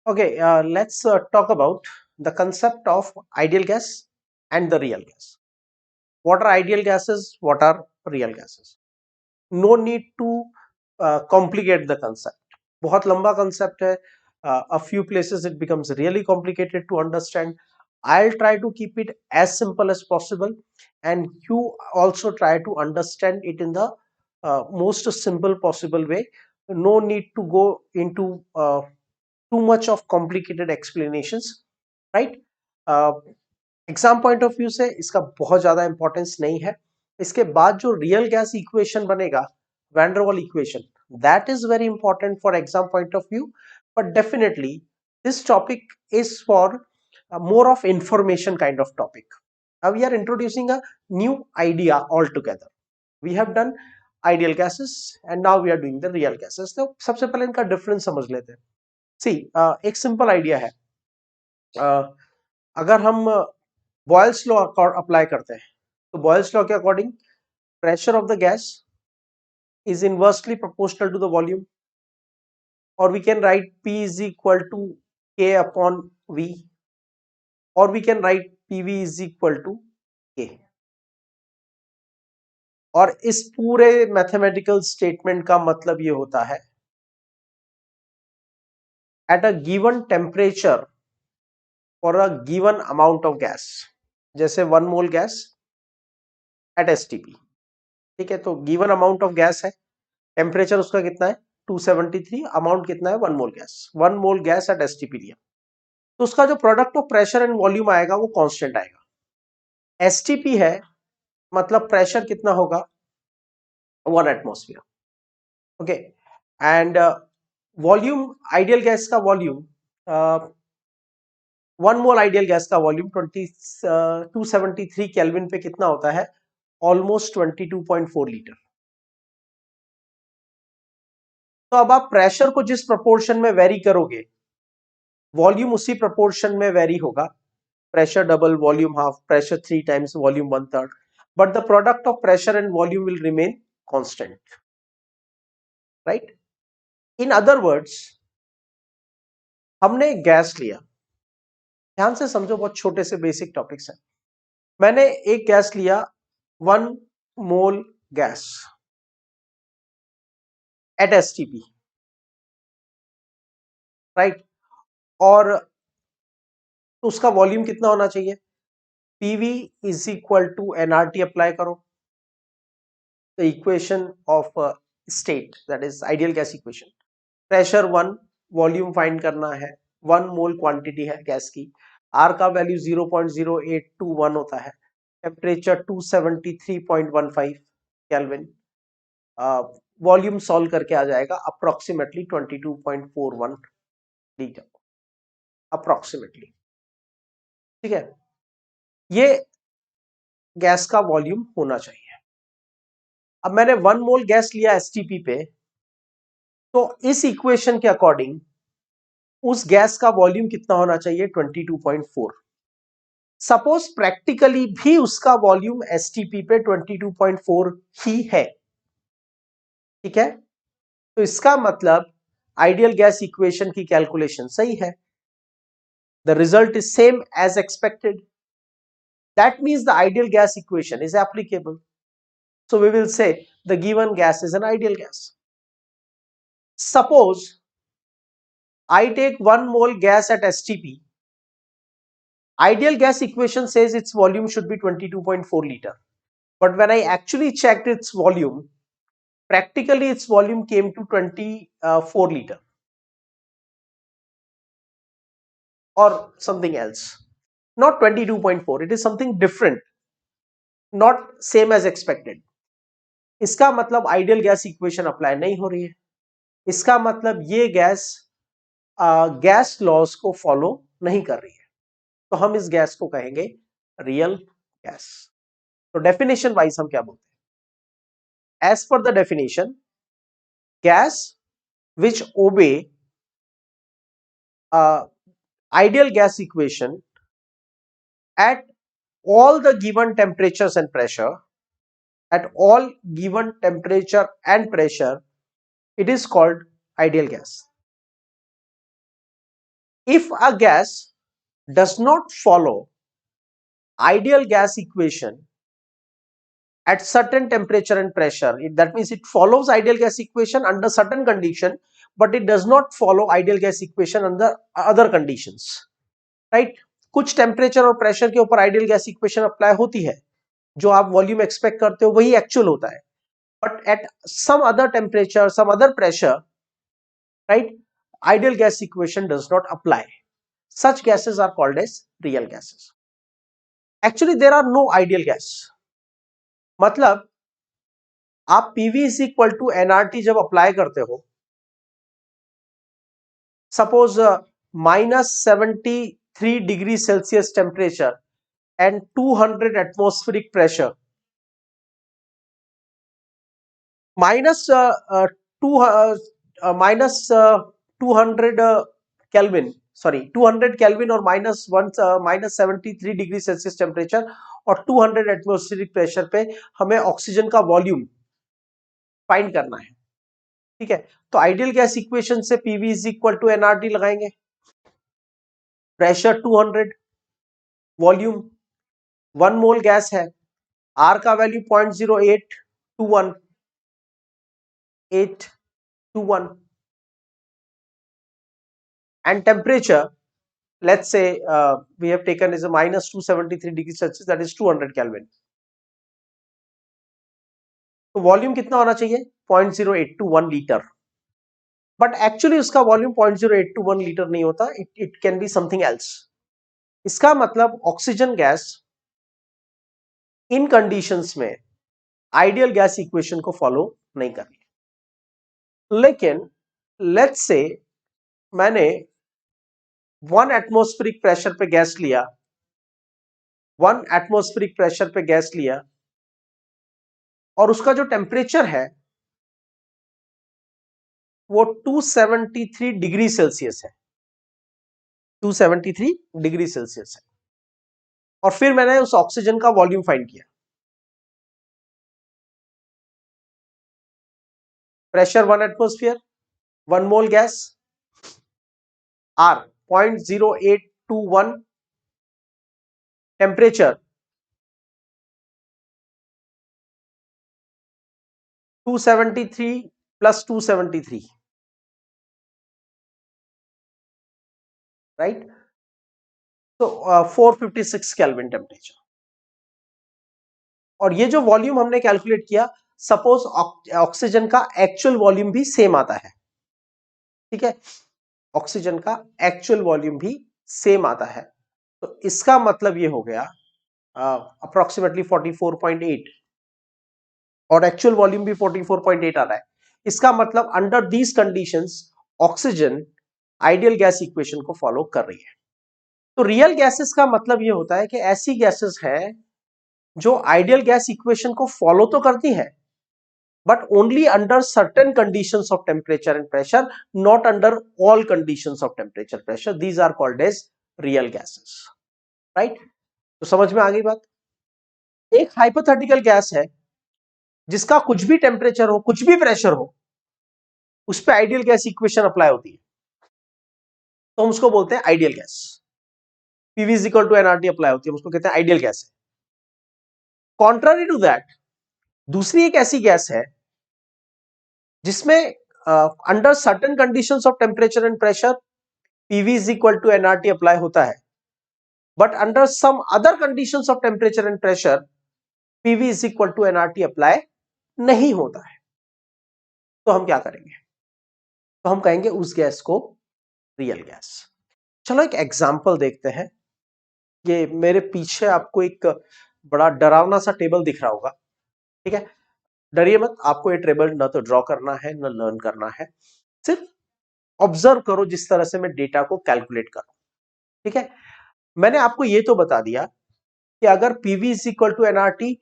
Okay, let's talk about the concept of ideal gas and the real gas. What are ideal gases? What are real gases? No need to complicate the concept. बहुत लंबा concept है. A few places it becomes really complicated to understand. I'll try to keep it as simple as possible, and you also try to understand it in the most simple possible way. No need to go into too much of complicated explanations, right? Exam point of view से इसका बहुत ज्यादा importance नहीं है. इसके बाद जो real gas equation बनेगा, Van der Waals equation, that is very important for exam point of view. But definitely this topic is for more of information kind of topic. We are introducing a new idea altogether. We have done ideal gases and now we are doing the real gases. तो सबसे पहले इनका difference समझ लेते हैं. सी एक simple idea है. अगर हम बॉयल्स लॉ अप्लाई करते हैं तो बॉयल्स लॉ के according pressure of the gas is inversely proportional to the volume, or we can write P is equal to K upon V, or we can write PV is equal to K. और इस पूरे mathematical statement का मतलब ये होता है at a given temperature for a given amount of gas, जैसे 1 mole gas at STP. ठीक है, तो गिवन अमाउंट ऑफ गैस है, टेम्परेचर उसका कितना है 273, अमाउंट कितना है 1 mole gas. 1 mole gas at STP लिया तो उसका जो product of pressure and volume आएगा वो कांस्टेंट आएगा. एसटीपी है मतलब प्रेशर कितना होगा 1 atmosphere. Okay, and volume, ideal gas का वॉल्यूम, 1 मोल आइडियल गैस का वॉल्यूम 273 केल्विन पे कितना होता है, ऑलमोस्ट 22.4 लीटर. तो अब आप प्रेशर को जिस प्रोपोर्शन में वेरी करोगे, वॉल्यूम उसी प्रोपोर्शन में वेरी होगा. Pressure double, volume half, pressure 3 times, volume 1/3, but the product of pressure and volume will remain constant, right? In other words, हमने गैस लिया, ध्यान से समझो, बहुत छोटे से बेसिक टॉपिक्स हैं. मैंने एक गैस लिया 1 mole gas at STP, right? और उसका वॉल्यूम कितना होना चाहिए, PV is equal to NRT apply करो, the equation of state, that is ideal gas equation. Pressure 1, volume find करना है, 1 मोल क्वांटिटी है गैस की, आर का वैल्यू 0.0821 होता है, टेम्परेचर 273.15 केल्विन, वॉल्यूम सॉल्व करके आ जाएगा अप्रोक्सीमेटली 22.41 लीटर, अप्रोक्सीमेटली. ठीक है, ये गैस का वॉल्यूम होना चाहिए. अब मैंने 1 मोल गैस लिया एसटीपी पे, तो इस इक्वेशन के अकॉर्डिंग उस गैस का वॉल्यूम कितना होना चाहिए 22.4. सपोज प्रैक्टिकली भी उसका वॉल्यूम एसटीपी पे 22.4 ही है, ठीक है, तो इसका मतलब आइडियल गैस इक्वेशन की कैलकुलेशन सही है. The result is same as expected. That means the ideal gas equation is applicable. So we will say the given gas is an ideal gas. Suppose I take 1 mole gas at STP. Ideal gas equation says its volume should be 22.4 liter. But when I actually checked its volume, practically its volume came to 24 liter or something else. Not 22.4. It is something different. Not same as expected. इसका मतलब ideal gas equation apply नहीं हो रही है. इसका मतलब ये gas gas laws को फॉलो नहीं कर रही है, तो हम इस गैस को कहेंगे रियल गैस. तो डेफिनेशन वाइज हम क्या बोलते हैं, as per the definition, gas which obey ideal gas equation at all the given temperatures and pressure, at all given temperature and pressure, it is called ideal gas. if a gas does not follow ideal gas equation at certain temperature and pressure, that means it follows ideal gas equation under certain condition, but it does not follow ideal gas equation under other conditions, right? कुछ temperature और pressure के ऊपर ideal gas equation apply होती है, जो आप volume expect करते हो वही एक्चुअल होता है, but at some other temperature, some other pressure, right, ideal gas equation does not apply. Such gases are called as real gases. Actually there are no ideal gas. मतलब आप PV is equal to nRT जब apply करते हो, suppose -73 degree Celsius temperature and 200 atmospheric pressure, minus 200 Kelvin, sorry 200 Kelvin और -73 degree Celsius temperature और 200 atmospheric pressure पे हमें oxygen का वॉल्यूम फाइंड करना है, ठीक है। तो आइडियल गैस इक्वेशन से PV is equal to nRT लगाएंगे, प्रेशर 200, वॉल्यूम 1 मोल गैस है, R का value 0.0821 and temperature, let's say we have taken is a -273 degrees Celsius, that is 200 Kelvin. तो वॉल्यूम कितना होना चाहिए? 0.0821 लीटर, बट एक्चुअली उसका volume 0.0821 litre नहीं होता, it can be something else. इसका मतलब ऑक्सीजन गैस इन कंडीशंस में आइडियल गैस इक्वेशन को फॉलो नहीं कर रही। लेकिन लेट्स से मैंने 1 एटमॉस्फेरिक प्रेशर पे गैस लिया, 1 एटमॉस्फेरिक प्रेशर पे गैस लिया और उसका जो टेम्परेचर है वो 273 डिग्री सेल्सियस है, 273 डिग्री सेल्सियस है, और फिर मैंने उस ऑक्सीजन का वॉल्यूम फाइंड किया। Pressure 1 atmosphere, 1 mole gas, R 0.0821, temperature 273 plus 273, right, तो 456 केल्विन टेम्परेचर। और ये जो वॉल्यूम हमने कैलकुलेट किया, सपोज ऑक्सीजन का एक्चुअल वॉल्यूम भी सेम आता है, ठीक है, ऑक्सीजन का एक्चुअल वॉल्यूम भी सेम आता है, तो इसका मतलब ये हो गया अप्रोक्सीमेटली 44.8 और एक्चुअल वॉल्यूम भी 44.8 आ रहा है। इसका मतलब under these conditions oxygen ideal gas equation को फॉलो कर रही है। तो रियल गैसेस का मतलब ये होता है कि ऐसी गैसेस हैं जो आइडियल गैस इक्वेशन को फॉलो तो करती है, but only under certain conditions of temperature and pressure, not under all conditions of temperature pressure. These are called as real gases, right? तो समझ में आ गई बात। एक हाइपोथेटिकल गैस है जिसका कुछ भी टेम्परेचर हो, कुछ भी प्रेशर हो, उस पर आइडियल गैस इक्वेशन अप्लाई होती है, तो हम उसको बोलते हैं ideal gas. PV is equal to nRT apply होती है, हम उसको कहते हैं आइडियल गैस है। कॉन्ट्ररी टू दैट, दूसरी एक ऐसी गैस है जिसमें under certain conditions of temperature and pressure PV is equal to nRT apply होता है, but under some other conditions of temperature and pressure PV is equal to nRT apply नहीं होता है। तो हम क्या करेंगे? तो हम कहेंगे उस गैस को रियल गैस। चलो एक एग्जांपल देखते हैं। ये मेरे पीछे आपको एक बड़ा डरावना सा टेबल दिख रहा होगा, ठीक है, डरिए मत, आपको ये टेबल ना तो ड्रॉ करना है ना लर्न करना है, सिर्फ ऑब्जर्व करो जिस तरह से मैं डेटा को कैलकुलेट करूं, ठीक है। मैंने आपको ये तो बता दिया कि अगर PV is equal to nRT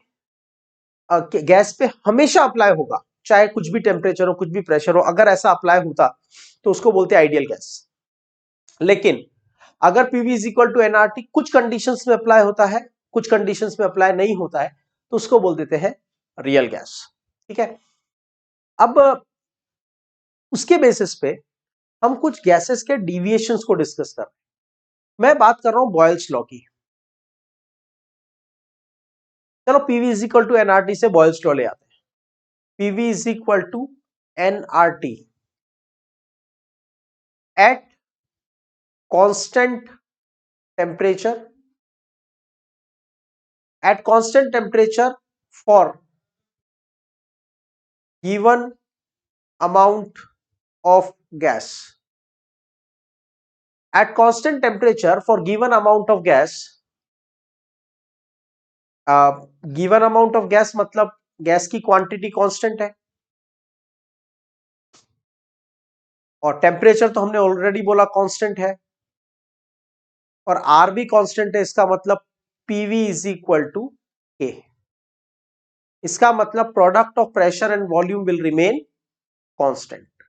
gas पे हमेशा अप्लाई होगा, चाहे कुछ भी टेम्परेचर हो, कुछ भी प्रेशर हो, अगर ऐसा अप्लाई होता तो उसको बोलते हैं आइडियल गैस। लेकिन अगर PV is equal to nRT कुछ कंडीशंस में अप्लाई होता है, कुछ कंडीशंस में अप्लाई नहीं होता है, तो उसको बोल देते हैं रियल गैस, ठीक है। अब उसके बेसिस पे हम कुछ गैसेस के डिविएशंस को डिस्कस कर रहे हैं। मैं बात कर रहा हूं बॉयल्स लॉ की। चलो PV is equal to nRT से बॉयल्स लॉ ले आते हैं। PV is equal to nRT at constant temperature, at constant temperature for given amount of gas. At constant temperature for given amount of gas, given amount of gas मतलब gas की quantity constant है और temperature तो हमने already बोला constant है और are भी कांस्टेंट है। इसका मतलब पीवी इज इक्वल टू के। इसका मतलब product of pressure and volume will remain constant.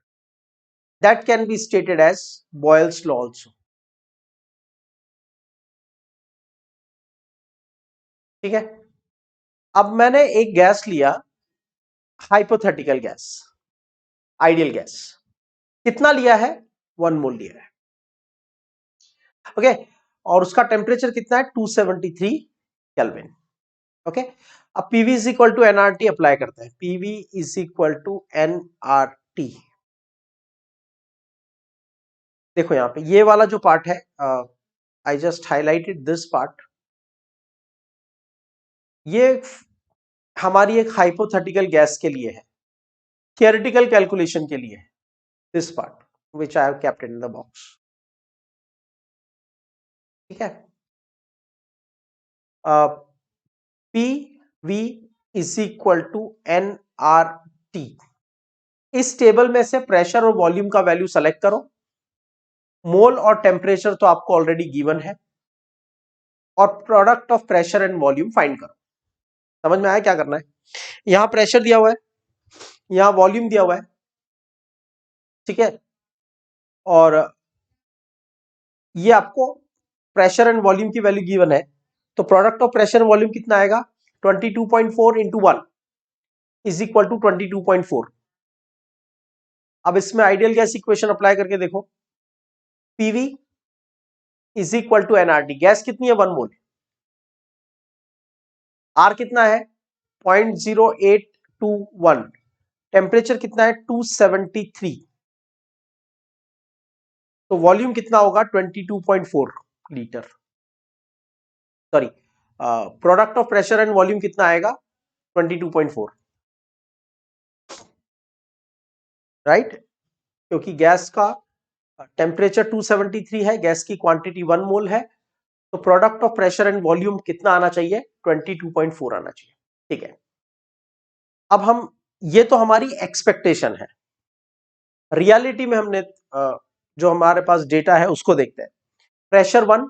That can be stated as Boyle's law also. ठीक है, अब मैंने एक गैस लिया, हाइपोथेटिकल गैस, आइडियल गैस। कितना लिया है? 1 मोल लिया है। ओके, और उसका टेम्परेचर कितना है? 273 केल्विन। ओके, अब PV is equal to NRT apply करते हैं। PV is equal to nRT. देखो यहां पे ये वाला जो पार्ट है, I just highlighted this part. ये हमारी एक हाइपोथेटिकल गैस के लिए है, थियोरेटिकल कैलकुलेशन के लिए है। This part which I have kept in the box. ठीक है, P V is equal to N R T. इस टेबल में से प्रेशर और वॉल्यूम का वैल्यू सेलेक्ट करो। मोल और टेम्परेचर तो आपको ऑलरेडी गिवन है और product of pressure and volume find करो। समझ में आया क्या करना है? यहां प्रेशर दिया हुआ है, यहां वॉल्यूम दिया हुआ है। ठीक है, और ये आपको प्रेशर एंड वॉल्यूम की वैल्यू गिवन है, तो product of pressure and volume कितना आएगा? 22.4 इंटू 1 इज इक्वल टू 22.4। अब इसमें आइडियल गैस इक्वेशन अप्लाई करके देखो। PV is equal to nRT. Gas कितनी है? 1 मोल। आर कितना है? 0.0821। टेम्परेचर कितना है? 273। तो वॉल्यूम कितना होगा? 22.4 litre. Sorry, product of pressure and volume कितना आएगा? 22.4। राइट, क्योंकि गैस का टेम्परेचर 273 है, गैस की क्वांटिटी 1 मोल है, तो product of pressure and volume कितना आना चाहिए? 22.4 आना चाहिए। ठीक है, अब हम, ये तो हमारी एक्सपेक्टेशन है। रियलिटी में हमने जो हमारे पास डेटा है उसको देखते हैं। प्रेशर 1,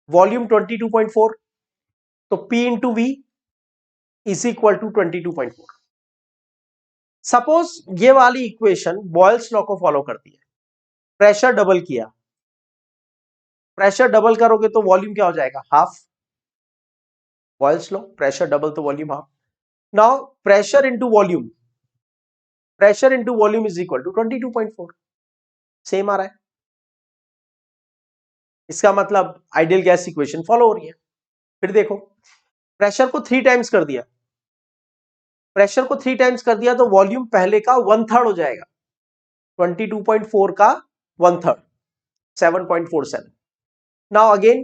वॉल्यूम 22.4, तो P into V is equal to 22.4। Suppose ये वाली इक्वेशन बॉयल्स लॉ को फॉलो करती है। प्रेशर डबल किया, प्रेशर डबल करोगे तो वॉल्यूम क्या हो जाएगा? Half. Boyle's law, pressure double तो volume half. Now pressure into volume, pressure into volume is equal to 22.4। Same आ रहा है। इसका मतलब आइडियल गैस इक्वेशन फॉलो हो रही है। फिर देखो, प्रेशर को 3 टाइम्स कर दिया, प्रेशर को 3 टाइम्स कर दिया तो वॉल्यूम पहले का 1/3 हो जाएगा। 22.4 का 1/3, 7.47। Now again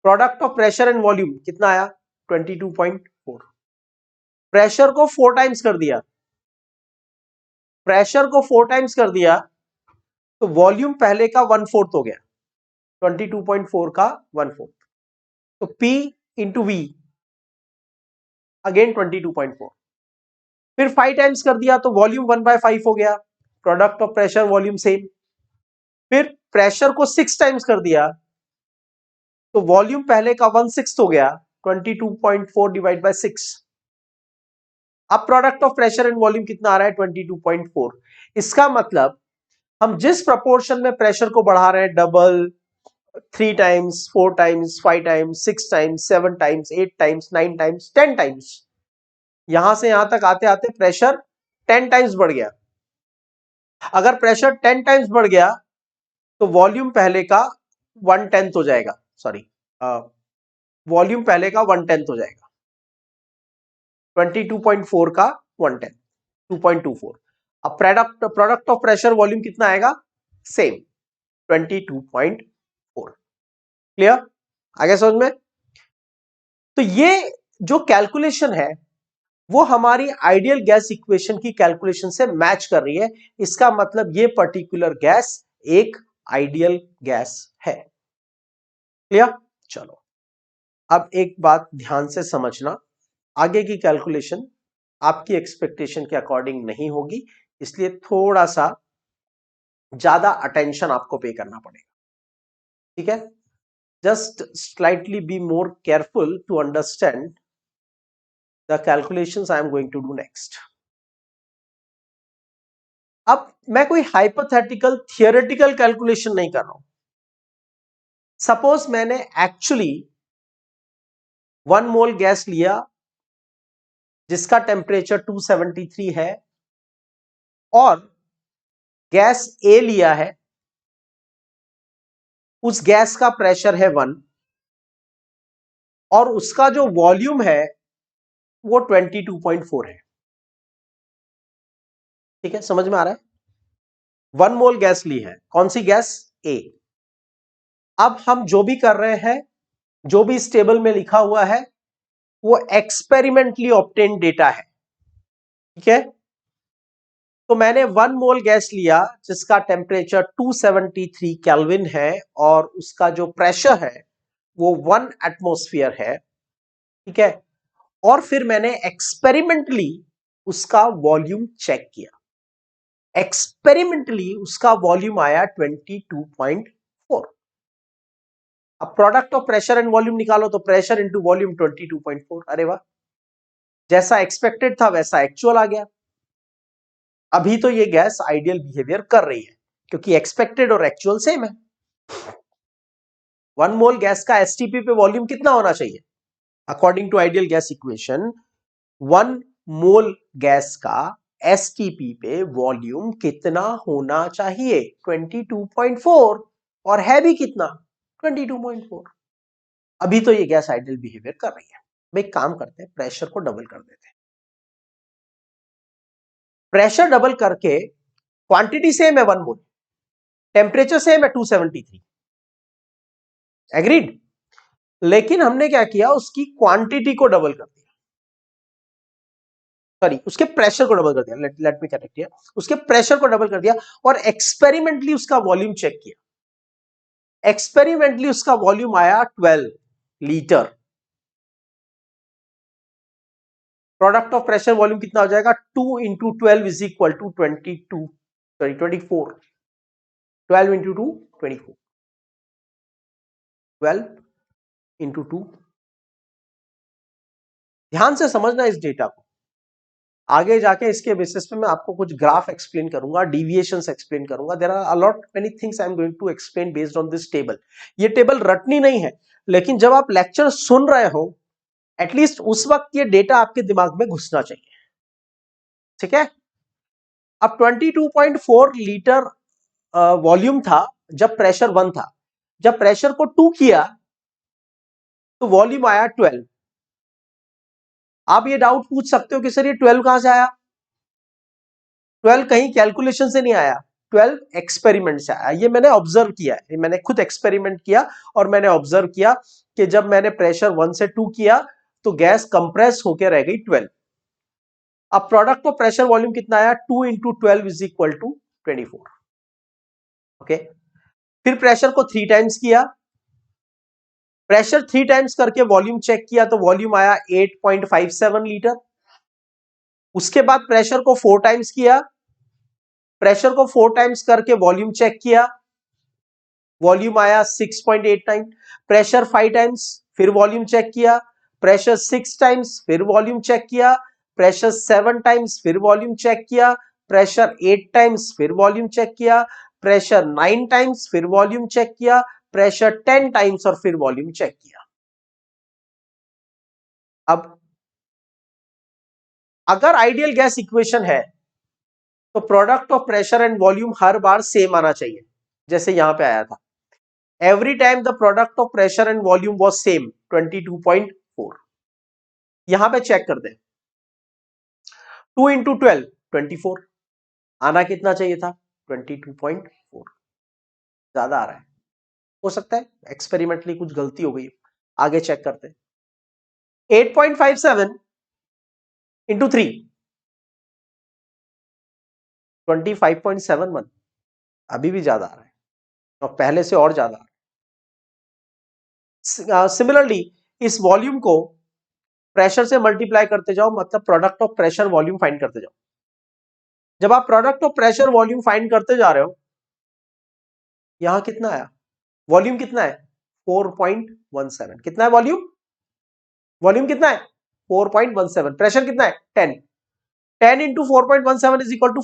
product of pressure and volume कितना आया? 22.4। प्रेशर को 4 टाइम्स कर दिया, प्रेशर को 4 टाइम्स कर दिया तो वॉल्यूम पहले का 1/4 हो गया। 22.4 का 1/4, तो P इंटू वी अगेन 22.4। फिर 5 टाइम्स कर दिया तो वॉल्यूम 1/5 हो गया। Product of pressure volume same. फिर प्रेशर को 6 टाइम्स कर दिया तो वॉल्यूम पहले का 1/6 हो गया। 22.4 डिवाइड बाय 6। अब product of pressure and volume कितना आ रहा है? 22.4। इसका मतलब हम जिस प्रपोर्शन में प्रेशर को बढ़ा रहे हैं, double, 3 times, 4 times, 5 times, 6 times, 7 times, 8 times, 9 times, 10 times, यहां से यहां तक आते आते प्रेशर 10 टाइम्स बढ़ गया। अगर प्रेशर 10 टाइम्स बढ़ गया तो वॉल्यूम पहले का 1/10 हो जाएगा, सॉरी वॉल्यूम पहले का 1/10 हो जाएगा, 22.4 का 1/10, 2.24। अब प्रोडक्ट ऑफ प्रेशर वॉल्यूम कितना आएगा, सेम 22.4। क्लियर, आगे समझ में? तो ये जो कैलकुलेशन है वो हमारी आइडियल गैस इक्वेशन की कैलकुलेशन से मैच कर रही है। इसका मतलब ये पर्टिकुलर गैस एक आइडियल गैस है। क्लियर? चलो, अब एक बात ध्यान से समझना, आगे की कैलकुलेशन आपकी एक्सपेक्टेशन के अकॉर्डिंग नहीं होगी, इसलिए थोड़ा सा ज्यादा अटेंशन आपको पे करना पड़ेगा। ठीक है? Just slightly be more careful to understand the calculations I am going to do next. अब मैं कोई हाइपोथेटिकल थियोरेटिकल कैलकुलेशन नहीं कर रहा हूं। सपोज मैंने एक्चुअली 1 मोल गैस लिया जिसका टेम्परेचर 273 है और गैस ए लिया है, उस गैस का प्रेशर है 1 और उसका जो वॉल्यूम है वो 22.4 है। ठीक है, समझ में आ रहा है? 1 मोल गैस ली है, कौन सी गैस, ए। अब हम जो भी कर रहे हैं, जो भी इस टेबल में लिखा हुआ है वो एक्सपेरिमेंटली ऑब्टेन डेटा है। ठीक है, तो मैंने 1 मोल गैस लिया जिसका टेम्परेचर 273 केल्विन है और उसका जो प्रेशर है वो 1 एटमॉस्फेयर है। ठीक है, और फिर मैंने एक्सपेरिमेंटली उसका वॉल्यूम चेक किया, एक्सपेरिमेंटली उसका वॉल्यूम आया 22.4। अब product of pressure and volume निकालो तो प्रेशर इंटू वॉल्यूम 22.4। अरे वाह, जैसा एक्सपेक्टेड था वैसा एक्चुअल आ गया। अभी तो ये गैस आइडियल बिहेवियर कर रही है क्योंकि एक्सपेक्टेड और एक्चुअल सेम है। 1 मोल गैस का एसटीपी पे वॉल्यूम कितना होना चाहिए, according to ideal gas equation 1 mole gas का एसटीपी पे वॉल्यूम कितना होना चाहिए, 22.4, और है भी कितना, 22.4। अभी तो ये गैस आइडियल बिहेवियर कर रही है। भाई काम करते हैं, प्रेशर को डबल कर देते हैं। प्रेशर डबल करके क्वांटिटी सेम है 1 मोल, टेम्परेचर सेम है 273, एग्रीड। लेकिन हमने क्या किया, उसकी क्वांटिटी को डबल कर दिया, सॉरी उसके प्रेशर को डबल कर दिया, लेट मी करेक्ट हियर, उसके प्रेशर को डबल कर दिया और एक्सपेरिमेंटली उसका वॉल्यूम चेक किया। एक्सपेरिमेंटली उसका वॉल्यूम आया 12 litre. Product of pressure volume कितना हो जाएगा, 2 into 12 is equal to 22, sorry 24, 12 into 2 24, 12 into 2। ध्यान से समझना इस डेटा को, आगे जाके इसके बेसिस पे मैं आपको कुछ ग्राफ एक्सप्लेन करूंगा, डिविएशंस एक्सप्लेन करूंगा। There are a lot many things I am going to explain based on this table. ये टेबल रटनी नहीं है, लेकिन जब आप लेक्चर सुन रहे हो एटलीस्ट उस वक्त ये डेटा आपके दिमाग में घुसना चाहिए। ठीक है, अब 22.4 लीटर वॉल्यूम था जब प्रेशर 1 था, जब प्रेशर को 2 किया तो वॉल्यूम आया 12। आप ये डाउट पूछ सकते हो कि सर ये 12 कहां से आया, 12 कहीं कैलकुलेशन से नहीं आया, 12 एक्सपेरिमेंट से आया। ये मैंने ऑब्जर्व किया है, मैंने खुद एक्सपेरिमेंट किया और मैंने ऑब्जर्व किया कि जब मैंने प्रेशर 1 से 2 किया तो गैस कंप्रेस होकर रह गई 12। अब प्रोडक्ट ऑफ प्रेशर वॉल्यूम कितना आया, 2 into 12 is equal to 24। Okay, फिर प्रेशर को 3 टाइम्स किया, प्रेशर 3 टाइम्स करके वॉल्यूम चेक किया तो वॉल्यूम आया 8.57 लीटर। उसके बाद प्रेशर को 4 टाइम्स किया, प्रेशर को 4 टाइम्स करके वॉल्यूम चेक किया, वॉल्यूम आया 6.89। प्रेशर 5 टाइम्स, फिर वॉल्यूम चेक किया, प्रेशर 6 टाइम्स, फिर वॉल्यूम चेक किया, प्रेशर 7 टाइम्स, फिर वॉल्यूम चेक किया, प्रेशर 8 टाइम्स, फिर वॉल्यूम चेक किया, प्रेशर 9 टाइम्स, फिर वॉल्यूम चेक किया, प्रेशर 10 टाइम्स और फिर वॉल्यूम चेक किया। अब अगर आइडियल गैस इक्वेशन है तो product of pressure and volume her bar same आना चाहिए, जैसे यहां पे आया था। Every time the product of pressure and volume was same 22.4। यहां पे चेक कर दें, 2 इंटू 12 24, आना कितना चाहिए था 22.4, ज्यादा आ रहा है। हो सकता है एक्सपेरिमेंटली कुछ गलती हो गई, आगे चेक करते हैं। 8.57 इंटू 3 25.71, अभी भी ज्यादा आ रहा है और पहले से और ज्यादा आ रहा है। सिमिलरली इस वॉल्यूम को प्रेशर से मल्टीप्लाई करते जाओ, मतलब product of pressure volume find करते जाओ। जब आप product of pressure volume find करते जा रहे हो, यहां कितना आया, वॉल्यूम कितना है 4.17, कितना है वॉल्यूम, वॉल्यूम कितना है 4.17, प्रेशर कितना है 10, 10 into 4.17 is equal to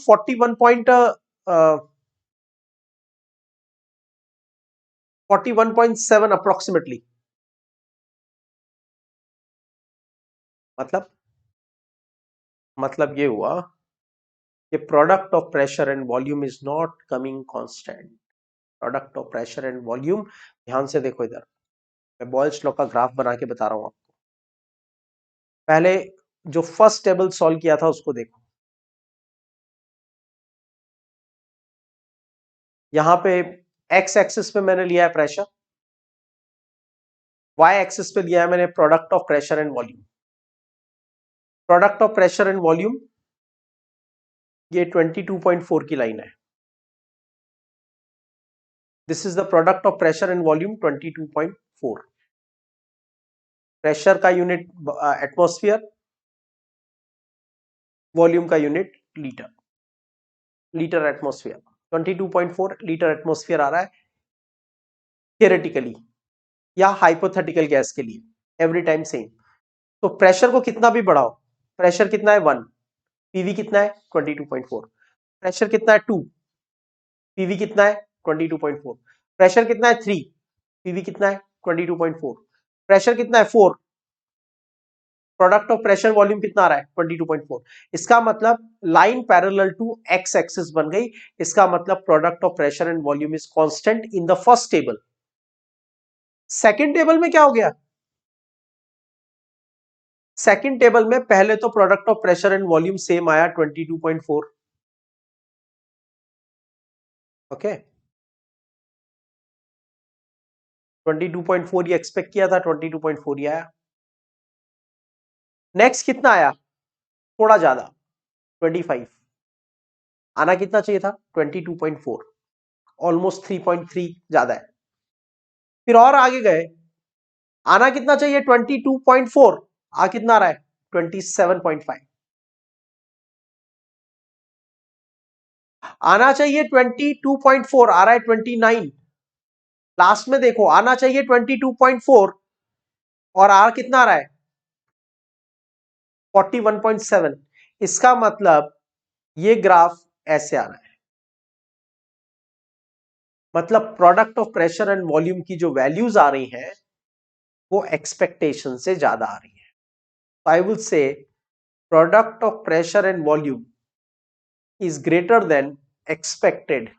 41.7 approximately. मतलब ये हुआ कि product of pressure and volume is not coming constant. Product of pressure and volume, ध्यान से देखो इधर, मैं बॉयल्स लॉ का ग्राफ बना के बता रहा हूं आपको। पहले जो फर्स्ट टेबल सॉल्व किया था उसको देखो, यहां पे एक्स एक्सिस पे मैंने लिया है प्रेशर, वाई एक्सिस पे लिया है मैंने product of pressure and volume. Product of pressure and volume ये 22.4 की लाइन है। This is the product of pressure and volume 22.4। Pressure का यूनिट एटमॉस्फेयर, वॉल्यूम का unit litre, litre atmosphere. 22.4 litre atmosphere आ रहा है थियोरेटिकली या हाइपोथेटिकल गैस के लिए, एवरी टाइम सेम। तो प्रेशर को कितना भी बढ़ाओ, प्रेशर कितना है 1, पीवी कितना है 22.4, प्रेशर कितना है 2, पीवी कितना है 22.4, प्रेशर कितना है 3, पीवी कितना है 22.4, प्रेशर कितना है 4, प्रोडक्ट ऑफ प्रेशर वॉल्यूम कितना आ रहा है 22.4। इसका मतलब line parallel to X axis बन गई। इसका मतलब product of pressure and volume is constant in the first table. Second table में क्या हो गया, सेकंड टेबल में पहले तो product of pressure and volume same आया 22.4, ओके 22.4 ये एक्सपेक्ट किया था, 22.4 ही आया। नेक्स्ट कितना आया, थोड़ा ज्यादा 25, आना कितना चाहिए था 22.4, ऑलमोस्ट 3.3 ज्यादा है। फिर और आगे गए, आना कितना चाहिए 22.4, आ कितना आ रहा है 27.5, आना चाहिए 22.4, आ रहा है 29। लास्ट में देखो, आना चाहिए 22.4 और आर कितना आ रहा है 41.7। इसका मतलब ये ग्राफ ऐसे आ रहा है, मतलब product of pressure and volume की जो वैल्यूज आ रही हैं वो एक्सपेक्टेशन से ज्यादा आ रही है। I will say product of pressure and volume is greater than expected.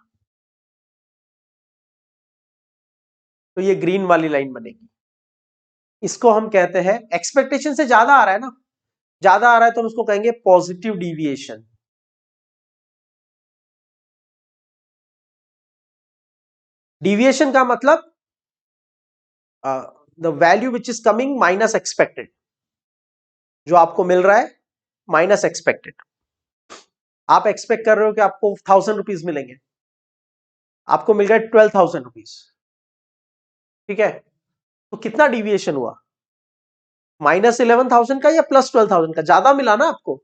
तो ये ग्रीन वाली लाइन बनेगी, इसको हम कहते हैं एक्सपेक्टेशन से ज्यादा आ रहा है ना, ज्यादा आ रहा है तो हम उसको कहेंगे पॉजिटिव डिविएशन। डिविएशन का मतलब the value which is coming minus expected, जो आपको मिल रहा है माइनस एक्सपेक्टेड। आप एक्सपेक्ट कर रहे हो कि आपको 1000 रुपीज मिलेंगे, आपको मिल गए 12,000 रुपीज, ठीक है, तो कितना डिविएशन हुआ, माइनस 11,000 का या प्लस 12,000 का, ज्यादा मिला ना आपको,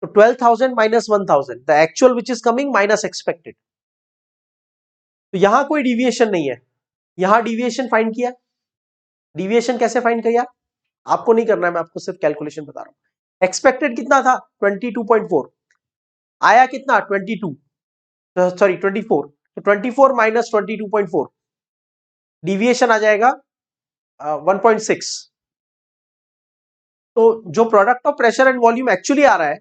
तो 12,000 minus 1,000 the actual which is coming minus expected. तो यहां कोई डिविएशन नहीं है, यहां डिविएशन फाइंड किया। डिविएशन कैसे फाइंड किया आपको नहीं करना है, मैं आपको सिर्फ कैलकुलेशन बता रहा हूं। एक्सपेक्टेड कितना था 22.4, आया कितना 22, सॉरी 24, तो 24 माइनस 22.4, डिविएशन आ जाएगा 1.6। तो जो product of pressure and volume actually आ रहा है,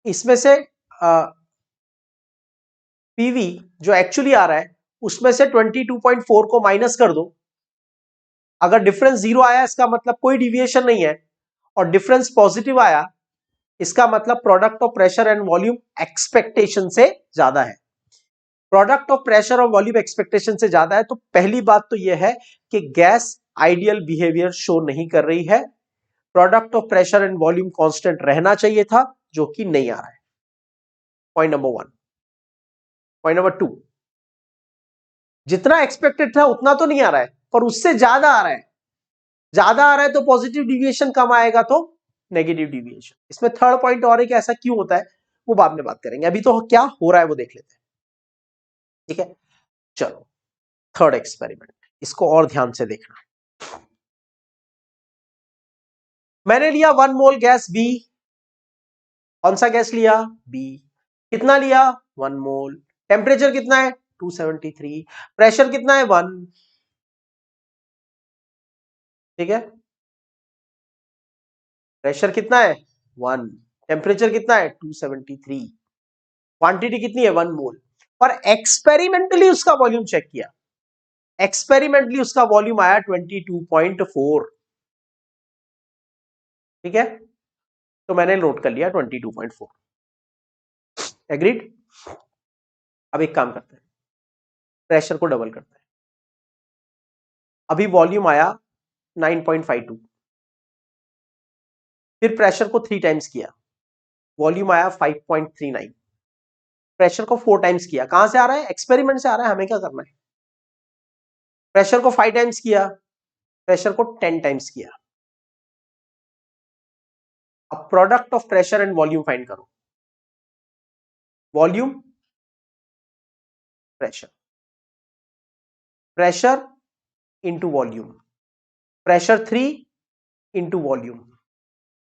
इसमें से पीवी जो एक्चुअली आ रहा है उसमें से 22.4 को माइनस कर दो। अगर डिफरेंस जीरो आया इसका मतलब कोई डिविएशन नहीं है, और डिफरेंस पॉजिटिव आया इसका मतलब product of pressure and volume expectation से ज्यादा है। प्रोडक्ट ऑफ प्रेशर और वॉल्यूम एक्सपेक्टेशन से ज्यादा है, तो पहली बात तो यह है कि गैस आइडियल बिहेवियर शो नहीं कर रही है। Product of pressure and volume constant रहना चाहिए था, जो कि नहीं आ रहा है। Point number 1। पॉइंट नंबर 2, जितना एक्सपेक्टेड था उतना तो नहीं आ रहा है, पर उससे ज्यादा आ रहा है। ज्यादा आ रहा है तो पॉजिटिव डिविएशन कम आएगा तो नेगेटिव डिविएशन। इसमें थर्ड पॉइंट और है कि ऐसा क्यों होता है वो बाद में बात करेंगे, अभी तो क्या हो रहा है वो देख लेते हैं। ठीक है, चलो थर्ड एक्सपेरिमेंट, इसको और ध्यान से देखना। मैंने लिया 1 मोल गैस बी। कौन सा गैस लिया? बी। कितना लिया? 1 मोल। टेम्परेचर कितना है? 273। प्रेशर कितना है? 1। ठीक है, प्रेशर कितना है? 1। टेम्परेचर कितना है? 273। क्वांटिटी कितनी है? 1 मोल। और एक्सपेरिमेंटली उसका वॉल्यूम चेक किया, एक्सपेरिमेंटली उसका वॉल्यूम आया 22.4। ठीक है, तो मैंने नोट कर लिया 22.4। एग्रीड। अब एक काम करते हैं, प्रेशर को डबल करते हैं। अभी वॉल्यूम आया 9.52, फिर प्रेशर को 3 टाइम्स किया, वॉल्यूम आया 5.39। प्रेशर को 4 टाइम्स किया, कहां से आ रहा है? एक्सपेरिमेंट से आ रहा है, हमें क्या करना है? प्रेशर को 5 टाइम्स किया, प्रेशर को 10 टाइम्स किया। अब product of pressure and volume find करो। Volume, pressure, pressure into volume, pressure 3 into volume,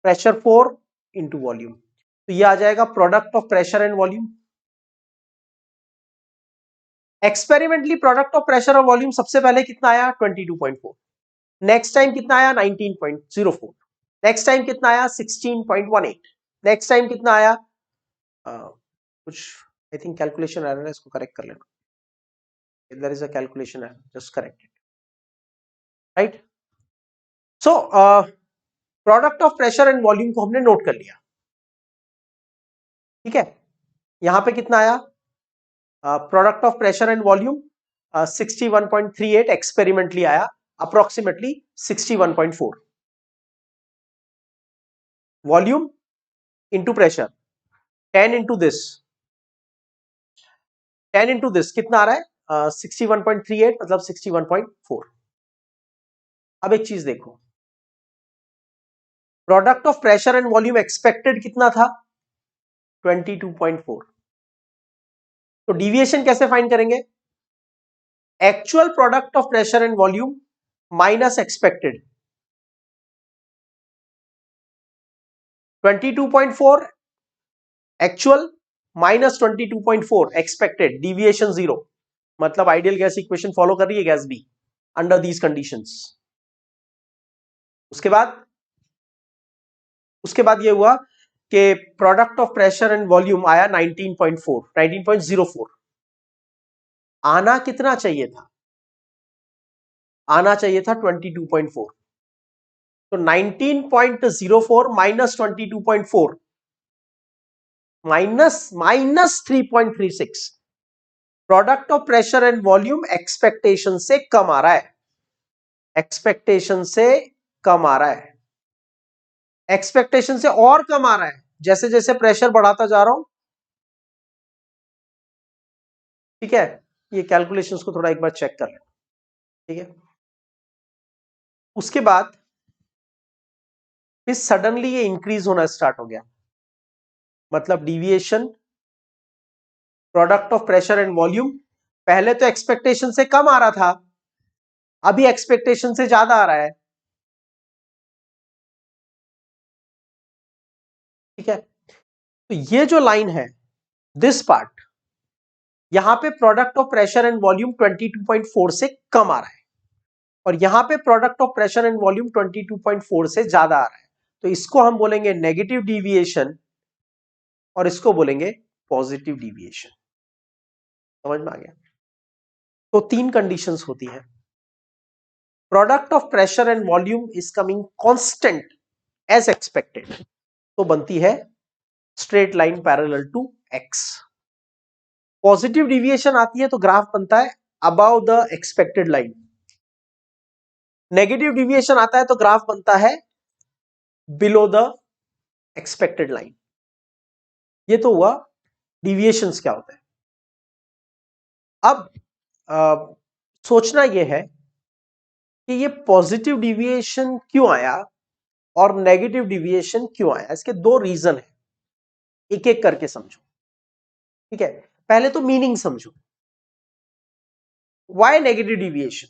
pressure 4 into volume, तो यह आ जाएगा product of pressure and volume. Experimentally product of pressure और वॉल्यूम सबसे पहले कितना आया? 22.4। नेक्स्ट टाइम कितना आया? 19.04। नेक्स्ट टाइम कितना आया? 16.18। नेक्स्ट टाइम कितना आया? कुछ आई थिंक कैलकुलेशन एरर है, इसको करेक्ट कर लेना। if there is a calculation error, just correct it, right? So product of pressure and volume को हमने नोट कर लिया। ठीक है, यहां पे कितना आया? Product of pressure and volume 61.38 experimentally आया, approximately 61.4। Volume into pressure 10 into this, 10 into this कितना आ रहा है? 61.38 मतलब 61.4। अब एक चीज देखो, product of pressure and volume expected कितना था? 22.4। तो डिविएशन कैसे फाइंड करेंगे? Actual product of pressure and volume minus expected. 22.4 actual minus 22.4 expected, deviation 0, मतलब आइडियल गैस इक्वेशन फॉलो कर रही है gas be under these conditions. उसके बाद ये हुआ कि product of pressure and volume आया 19.04। आना कितना चाहिए था? आना चाहिए था 22.4। तो 19.04 minus 22.4 minus 3.36, product of pressure and volume expectation से कम आ रहा है, एक्सपेक्टेशन से कम आ रहा है, एक्सपेक्टेशन से और कम आ रहा है जैसे जैसे प्रेशर बढ़ाता जा रहा हूं। ठीक है, ये कैलकुलेशंस को थोड़ा एक बार चेक कर लें। ठीक है, उसके बाद फिर सडनली ये इंक्रीज होना स्टार्ट हो गया, मतलब deviation product of pressure and volume पहले तो एक्सपेक्टेशन से कम आ रहा था, अभी एक्सपेक्टेशन से ज्यादा आ रहा है। ठीक है, तो ये जो लाइन है, दिस पार्ट, यहां पे product of pressure and volume 22.4 से कम आ रहा है, और यहां पे product of pressure and volume 22.4 से ज्यादा आ रहा है। तो इसको हम बोलेंगे नेगेटिव डिविएशन और इसको बोलेंगे पॉजिटिव डिविएशन। समझ में आ गया? तो तीन कंडीशंस होती है। Product of pressure and volume is coming constant as expected, तो बनती है straight line parallel to X. Positive deviation आती है तो ग्राफ बनता है above the expected line. Negative deviation आता है तो ग्राफ बनता है बिलो द एक्सपेक्टेड लाइन। ये तो हुआ डिविएशंस क्या होता है। अब सोचना यह है कि ये पॉजिटिव डिविएशन क्यों आया और नेगेटिव डिविएशन क्यों आया। इसके दो रीजन है, एक एक करके समझो। ठीक है, पहले तो मीनिंग समझो। Why negative deviation?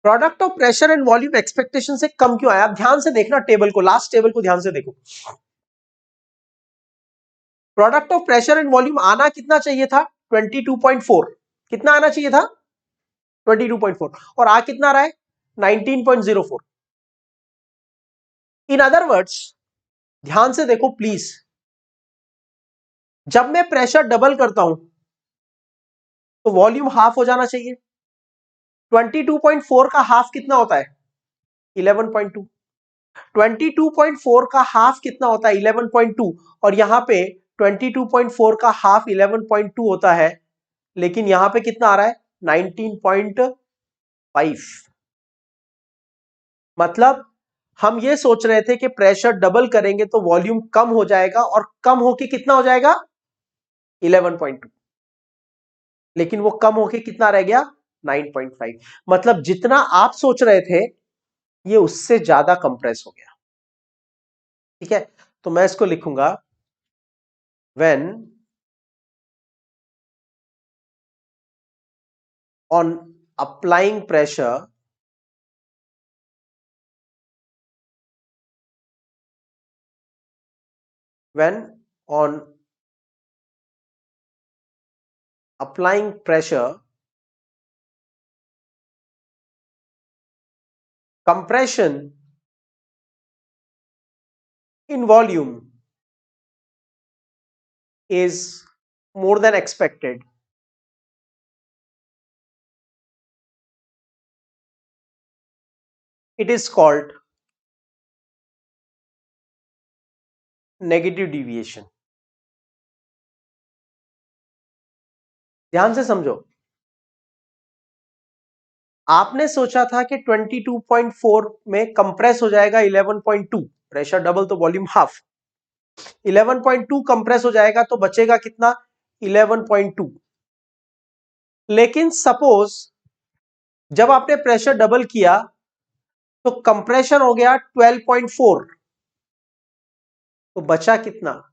Product of pressure and volume expectation से कम क्यों आया? आप ध्यान से देखना टेबल को, लास्ट टेबल को ध्यान से देखो। Product of pressure and volume आना कितना चाहिए था? 22.4। कितना आना चाहिए था? 22.4। और आ कितना रहा है? 19.04। इन अदर वर्ड्स, ध्यान से देखो प्लीज, जब मैं प्रेशर डबल करता हूं तो वॉल्यूम हाफ हो जाना चाहिए। 22.4 का हाफ कितना होता है? 11.2। 22.4 का हाफ कितना होता है? 11.2। और यहां पे 22.4 का हाफ 11.2 होता है, लेकिन यहां पे कितना आ रहा है? 19.5। मतलब हम ये सोच रहे थे कि प्रेशर डबल करेंगे तो वॉल्यूम कम हो जाएगा, और कम होके कितना हो जाएगा? 11.2। लेकिन वो कम होके कितना रह गया? 9.5। मतलब जितना आप सोच रहे थे ये उससे ज्यादा कंप्रेस हो गया। ठीक है, तो मैं इसको लिखूंगा when on applying pressure when on applying pressure, compression in volume is more than expected, it is called negative deviation। ध्यान से समझो, आपने सोचा था कि 22.4 में कंप्रेस हो जाएगा 11.2, प्रेशर डबल तो वॉल्यूम हाफ। 11.2 कंप्रेस हो जाएगा तो बचेगा कितना? 11.2। लेकिन सपोज जब आपने प्रेशर डबल किया तो कंप्रेशन हो गया 12.4, तो बचा कितना?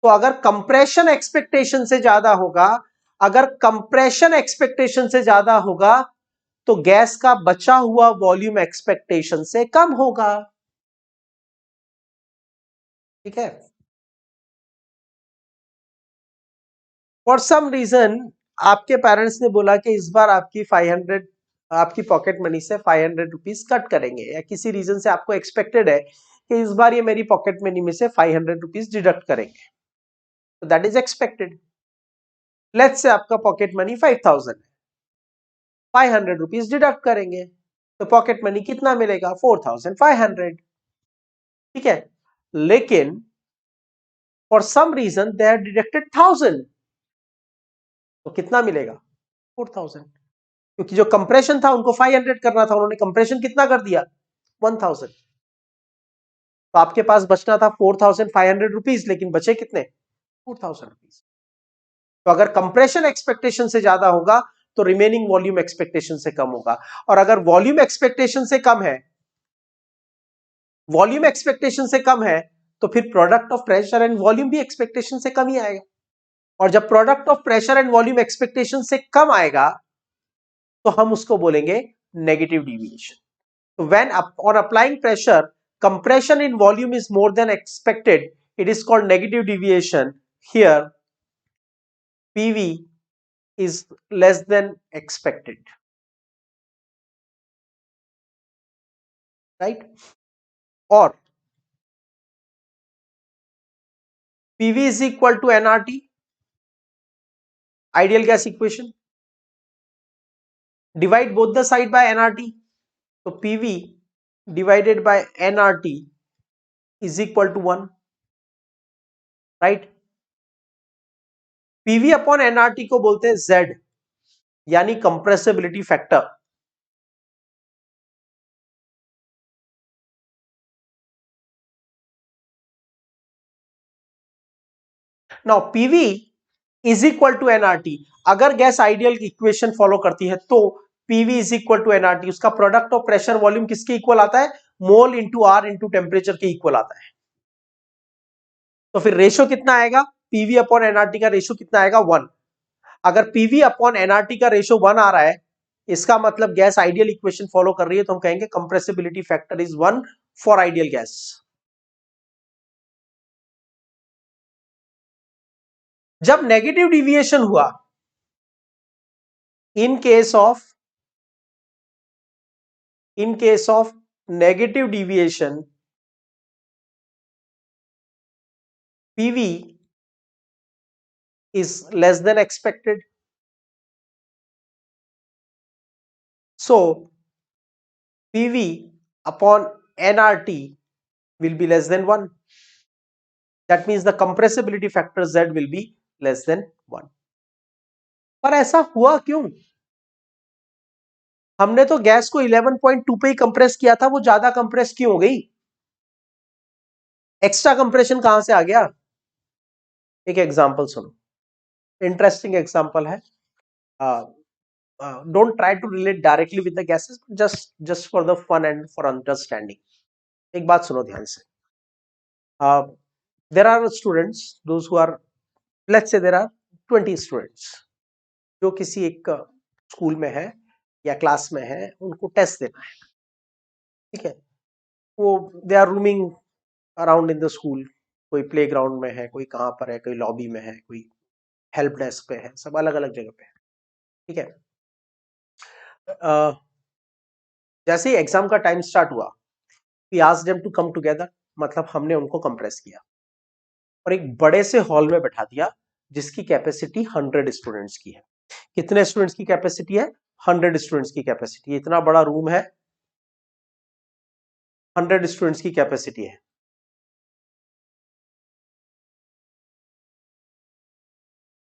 तो अगर कंप्रेशन एक्सपेक्टेशन से ज्यादा होगा, अगर कंप्रेशन एक्सपेक्टेशन से ज्यादा होगा तो गैस का बचा हुआ वॉल्यूम एक्सपेक्टेशन से कम होगा। ठीक है, फॉर सम रीजन आपके पेरेंट्स ने बोला कि इस बार आपकी 500, आपकी पॉकेट मनी से 500 रुपीज कट करेंगे, या किसी रीजन से आपको एक्सपेक्टेड है कि इस बार ये मेरी पॉकेट मनी में से 500 रुपीज डिडक्ट करेंगे, तो that is expected. Let's say आपका पॉकेट मनी 5000 है, 500 रुपीज डिडक्ट करेंगे तो पॉकेट मनी कितना मिलेगा? 4500। ठीक है, लेकिन for some reason they have deducted 1000, तो कितना मिलेगा? 4000। क्योंकि जो कंप्रेशन था उनको 500 करना था, उन्होंने कंप्रेशन कितना कर दिया? 1000। तो आपके पास बचना था 4500 रुपीज, लेकिन बचे कितने? 4000 रुपीज। तो अगर कंप्रेशन एक्सपेक्टेशन से ज्यादा होगा तो रिमेनिंग वॉल्यूम एक्सपेक्टेशन से कम होगा, और अगर वॉल्यूम एक्सपेक्टेशन से कम है, वॉल्यूम एक्सपेक्टेशन से कम है, तो फिर product of pressure and volume भी एक्सपेक्टेशन से कम ही आएगा। और जब product of pressure and volume expectation से कम आएगा तो हम उसको बोलेंगे नेगेटिव डिविएशन। तो when on applying pressure compression in volume is more than expected, it is called negative deviation. Here PV is less than expected, right? और PV is equal to nRT, ideal gas equation. Divide both the side by nRT. So PV divided by nRT is equal to 1, right? PV upon nRT को बोलते हैं Z, यानी compressibility factor. Now PV is equal to nRT. अगर gas ideal equation follow करती है तो PV is equal to nRT. उसका product of pressure volume किसके इक्वल आता है? Mole into R into temperature के इक्वल आता है. तो फिर रेशो कितना आएगा? PV अपॉन nRT का रेशो कितना आएगा? 1. अगर PV अपॉन nRT का रेशो 1 आ रहा है, इसका मतलब गैस आइडियल इक्वेशन फॉलो कर रही है, तो हम कहेंगे compressibility factor is 1 for ideal gas. जब नेगेटिव डिविएशन हुआ, in case of negative deviation, PV is less than expected. So PV upon nRT will be less than 1. That means the compressibility factor Z will be less than 1. पर ऐसा हुआ क्यों? हमने तो gas को 11.2 पे ही compress किया था, वो ज्यादा कंप्रेस क्यों हो गई? एक्स्ट्रा कंप्रेशन कहां से आ गया? एक एग्जांपल सुनो, इंटरेस्टिंग एग्जांपल है. Don't try to relate directly with the gases, just for the fun and for understanding. एक बात सुनो ध्यान से. There are students, those who are, let's say there are 20 students जो किसी एक स्कूल में है या क्लास में है, उनको टेस्ट देना है, ठीक है. वो they are roaming around in the school. कोई प्ले ग्राउंड में है, कोई कहाँ पर है, कोई लॉबी में है, कोई हेल्प डेस्क पे है, सब अलग अलग जगह पे है, ठीक है. जैसे ही एग्जाम का टाइम स्टार्ट हुआ, we asked them to come together. मतलब हमने उनको कंप्रेस किया और एक बड़े से हॉल में बैठा दिया जिसकी कैपेसिटी 100 स्टूडेंट्स की है. कितने स्टूडेंट्स की कैपेसिटी है? 100 स्टूडेंट्स की कैपेसिटी. इतना बड़ा रूम है, 100 स्टूडेंट्स की कैपेसिटी है.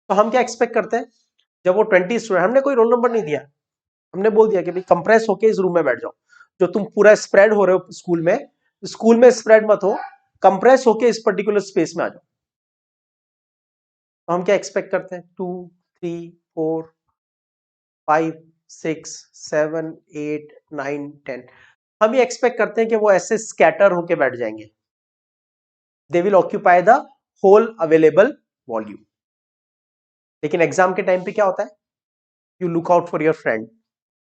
तो हम क्या एक्सपेक्ट करते हैं? जब वो 20 स्टूडेंट, हमने कोई रोल नंबर नहीं दिया, हमने बोल दिया कि भाई कंप्रेस होके इस रूम में बैठ जाओ. जो तुम पूरा स्प्रेड हो रहे हो स्कूल में स्प्रेड मत हो, कंप्रेस होके इस पर्टिकुलर स्पेस में आ जाओ. तो हम क्या एक्सपेक्ट करते हैं? 2, 3, 4, 5, 6, 7, 8, 9, 10. हम ये एक्सपेक्ट करते हैं कि वो ऐसे स्कैटर होके बैठ जाएंगे. They will occupy the whole available volume. लेकिन एग्जाम के टाइम पे क्या होता है? You look out for your friend,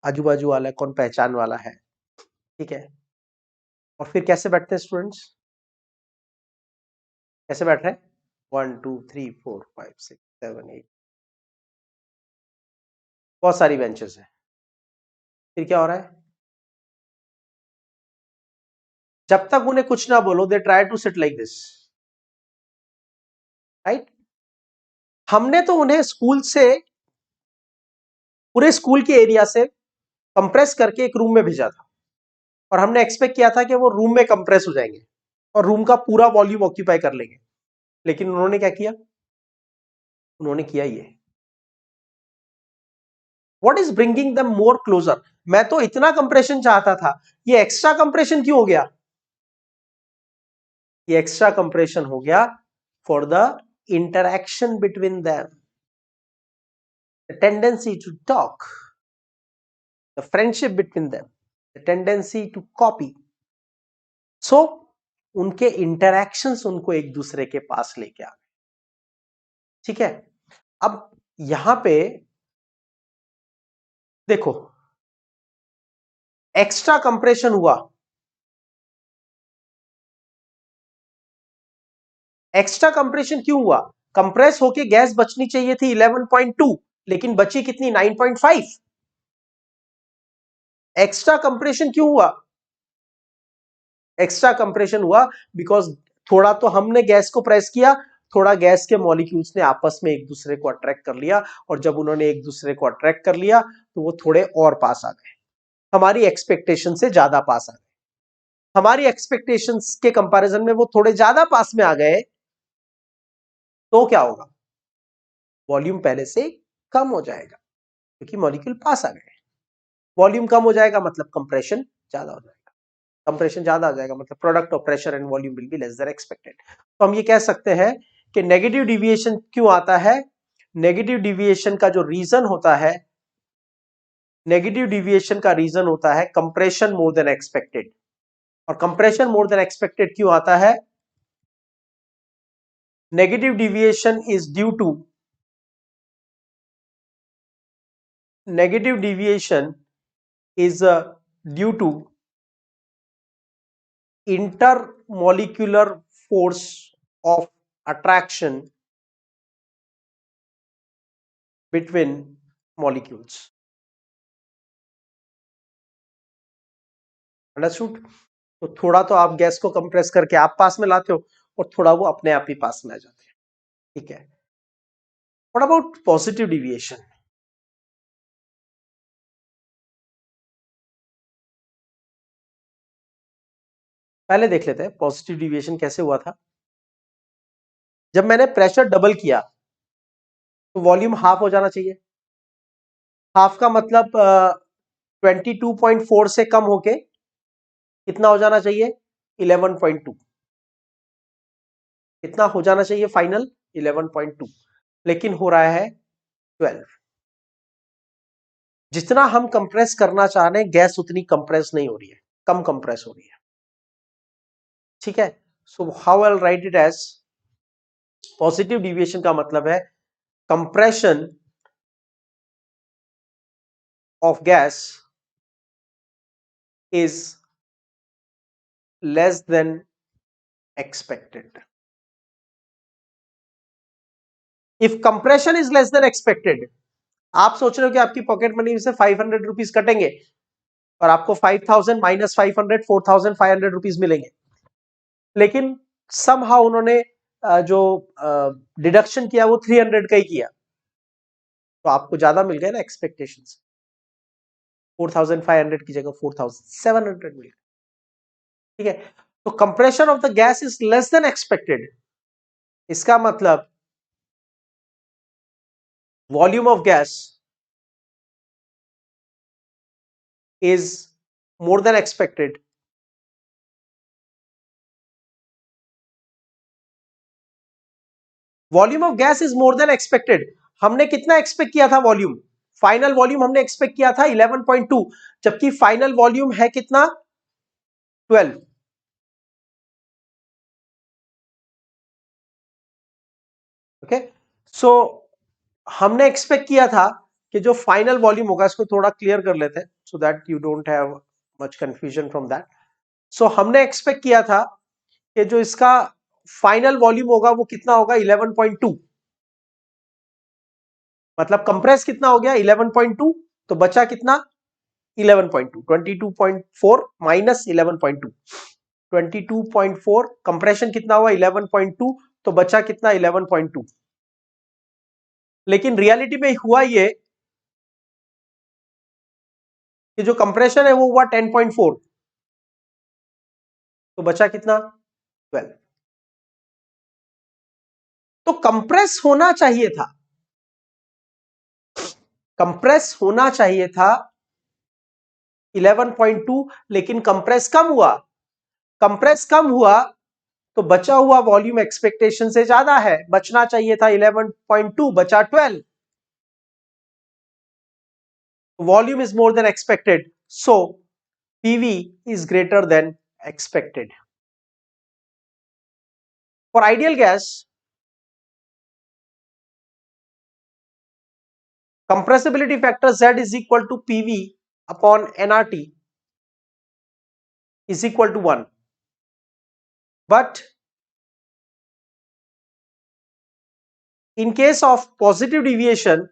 आजू बाजू वाला है, कौन पहचान वाला है, ठीक है. और फिर कैसे बैठते हैं स्टूडेंट्स? कैसे बैठ रहे हैं? 1, 2, 3, 4, 5, 6, 7, 8. बहुत सारी बेंचेस है. फिर क्या हो रहा है? जब तक उन्हें कुछ ना बोलो, they try to sit like this, right. हमने तो उन्हें स्कूल से, पूरे स्कूल के एरिया से कंप्रेस करके एक रूम में भेजा था और हमने एक्सपेक्ट किया था कि वो रूम में कंप्रेस हो जाएंगे और रूम का पूरा वॉल्यूम ऑक्यूपाई कर लेंगे. लेकिन उन्होंने क्या किया? उन्होंने किया ये. What is bringing them more closer? मैं तो इतना कंप्रेशन चाहता था, ये एक्स्ट्रा कंप्रेशन क्यों हो गया? ये एक्स्ट्रा कंप्रेशन हो गया for the interaction between them, the tendency to talk, the friendship between them, the tendency to copy. So उनके इंटरैक्शंस उनको एक दूसरे के पास लेके आ गए, ठीक है. अब यहां पे देखो, एक्स्ट्रा कंप्रेशन हुआ. एक्स्ट्रा कंप्रेशन क्यों हुआ? कंप्रेस होके गैस बचनी चाहिए थी 11.2, लेकिन बची कितनी? 9.5. एक्स्ट्रा कंप्रेशन क्यों हुआ? एक्स्ट्रा कंप्रेशन हुआ बिकॉज थोड़ा तो हमने गैस को प्रेस किया, थोड़ा गैस के मॉलिक्यूल्स ने आपस में एक दूसरे को अट्रैक्ट कर लिया, और जब उन्होंने एक दूसरे को अट्रैक्ट कर लिया तो वो थोड़े और पास आ गए, हमारी एक्सपेक्टेशन से ज्यादा पास आ गए। हमारी एक्सपेक्टेशंस के कंपैरिजन में वो थोड़े ज्यादा पास में आ गए, तो क्या होगा? वॉल्यूम पहले से कम हो जाएगा, क्योंकि मॉलिक्यूल पास आ गए। वॉल्यूम कम हो जाएगा मतलब कंप्रेशन ज्यादा हो जाएगा, कंप्रेशन ज्यादा आ जाएगा मतलब product of pressure and volume will be less than expected. तो हम ये कह सकते हैं कि नेगेटिव डिविएशन क्यों आता है? नेगेटिव डिविएशन का जो रीजन होता है, नेगेटिव डिविएशन का रीजन होता है कंप्रेशन मोर देन एक्सपेक्टेड। और कंप्रेशन मोर देन एक्सपेक्टेड क्यों आता है? Negative deviation is due to, negative deviation is due to intermolecular force of attraction between molecules. Understood? तो थोड़ा तो आप गैस को कंप्रेस करके आप पास में लाते हो, और थोड़ा वो अपने आप ही पास में आ जाते हैं। ठीक है। What about positive deviation? पहले देख लेते हैं पॉजिटिव डिविएशन कैसे हुआ था। जब मैंने प्रेशर डबल किया तो वॉल्यूम हाफ हो जाना चाहिए। हाफ का मतलब 22.4 से कम होके कितना हो जाना चाहिए? 11.2। कितना हो जाना चाहिए फाइनल? 11.2। लेकिन हो रहा है 12। जितना हम कंप्रेस करना चाह रहे हैं गैस उतनी कंप्रेस नहीं हो रही है, कम कंप्रेस हो रही है। ठीक है। So how I write it as positive deviation का मतलब है compression of gas is less than expected. If compression is less than expected, आप सोच रहे हो कि आपकी पॉकेट मनी से 500 रुपीज कटेंगे और आपको 5000 माइनस 500 4500 रुपीज मिलेंगे, लेकिन समहाउ उन्होंने जो डिडक्शन किया वो 300 का ही किया, तो आपको ज्यादा मिल गया ना एक्सपेक्टेशन से। 4500 की जगह 4700 मिल गया। ठीक है। तो compression of the gas is less than expected, इसका मतलब volume of gas is more than expected. Volume of gas is more than expected. हमने कितना एक्सपेक्ट किया था वॉल्यूम? फाइनल वॉल्यूम हमने एक्सपेक्ट किया था 11.2, जबकि फाइनल वॉल्यूम है कितना? 12। ओके। सो हमने एक्सपेक्ट किया था कि जो फाइनल वॉल्यूम होगा, इसको थोड़ा क्लियर कर लेते हैं so that you don't have much confusion from that. So हमने एक्सपेक्ट किया था कि जो इसका फाइनल वॉल्यूम होगा वो कितना होगा? 11.2। मतलब कंप्रेस कितना हो गया? 11.2। तो बचा कितना? 11.2। 22.4 माइनस 11.2, 22.4। कंप्रेशन कितना हुआ? 11.2। तो बचा कितना? 11.2। लेकिन रियलिटी में हुआ ये कि जो कंप्रेशन है वो हुआ 10.4, तो बचा कितना? 12। तो कंप्रेस होना चाहिए था, कंप्रेस होना चाहिए था 11.2, लेकिन कंप्रेस कम हुआ। कंप्रेस कम हुआ तो बचा हुआ वॉल्यूम एक्सपेक्टेशन से ज्यादा है, बचना चाहिए था 11.2, बचा 12। Volume is more than expected, so PV is greater than expected. For ideal gas, compressibility factor Z is equal to PV upon nRT is equal to 1. But in case of positive deviation,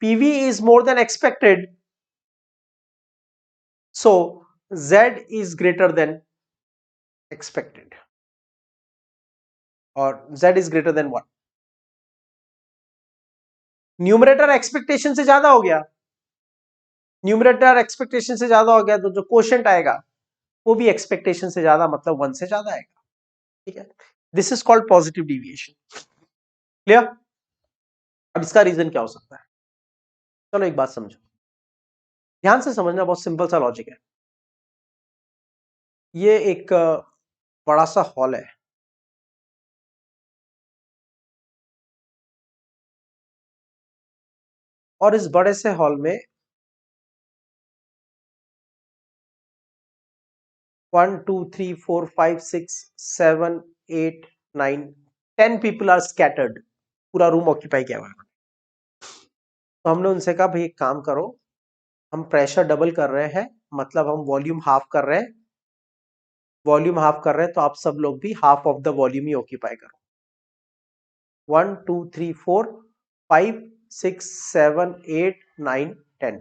PV is more than expected. So Z is greater than expected, और Z is greater than what? Numerator expectation से ज्यादा हो गया, numerator expectation से ज्यादा हो गया तो जो क्वोशिएंट आएगा वो भी एक्सपेक्टेशन से ज्यादा, मतलब 1 से ज्यादा आएगा। ठीक है, this is called positive deviation. Clear? अब इसका रीजन क्या हो सकता है? चलो एक बात समझो, ध्यान से समझना, बहुत सिंपल सा लॉजिक है। ये एक बड़ा सा हॉल है, और इस बड़े से हॉल में 1 2 3 4 5 6 7 8 9 10 पीपल आर स्कैटर्ड, पूरा रूम ऑक्यूपाई किया हुआ है। तो हमने उनसे कहा भाई एक काम करो, हम प्रेशर डबल कर रहे हैं, मतलब हम वॉल्यूम हाफ कर रहे हैं, वॉल्यूम हाफ कर रहे हैं, तो आप सब लोग भी half of the volume he occupy करो। 1 2 3 4 5 6 7 8 9 10,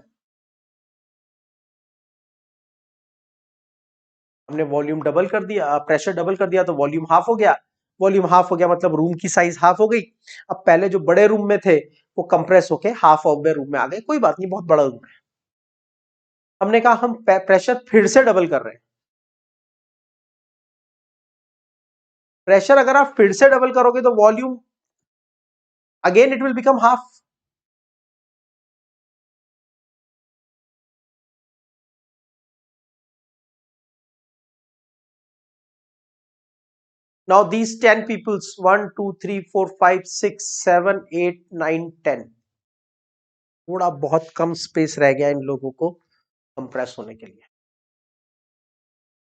हमने वॉल्यूम डबल कर दिया, प्रेशर डबल कर दिया, तो वॉल्यूम हाफ हो गया। वॉल्यूम हाफ हो गया मतलब रूम की साइज हाफ हो गई। अब पहले जो बड़े रूम में थे वो कंप्रेस होके हाफ ऑफ द रूम में आ गए, कोई बात नहीं, बहुत बड़ा रूम है। हमने कहा हम प्रेशर फिर से डबल कर रहे हैं। प्रेशर अगर आप फिर से डबल करोगे तो volume again it will become half. Now these 10 peoples, 1 2 3 4 5 6 7 8 9 10, थोड़ा बहुत कम स्पेस रह गया इन लोगों को कंप्रेस होने के लिए।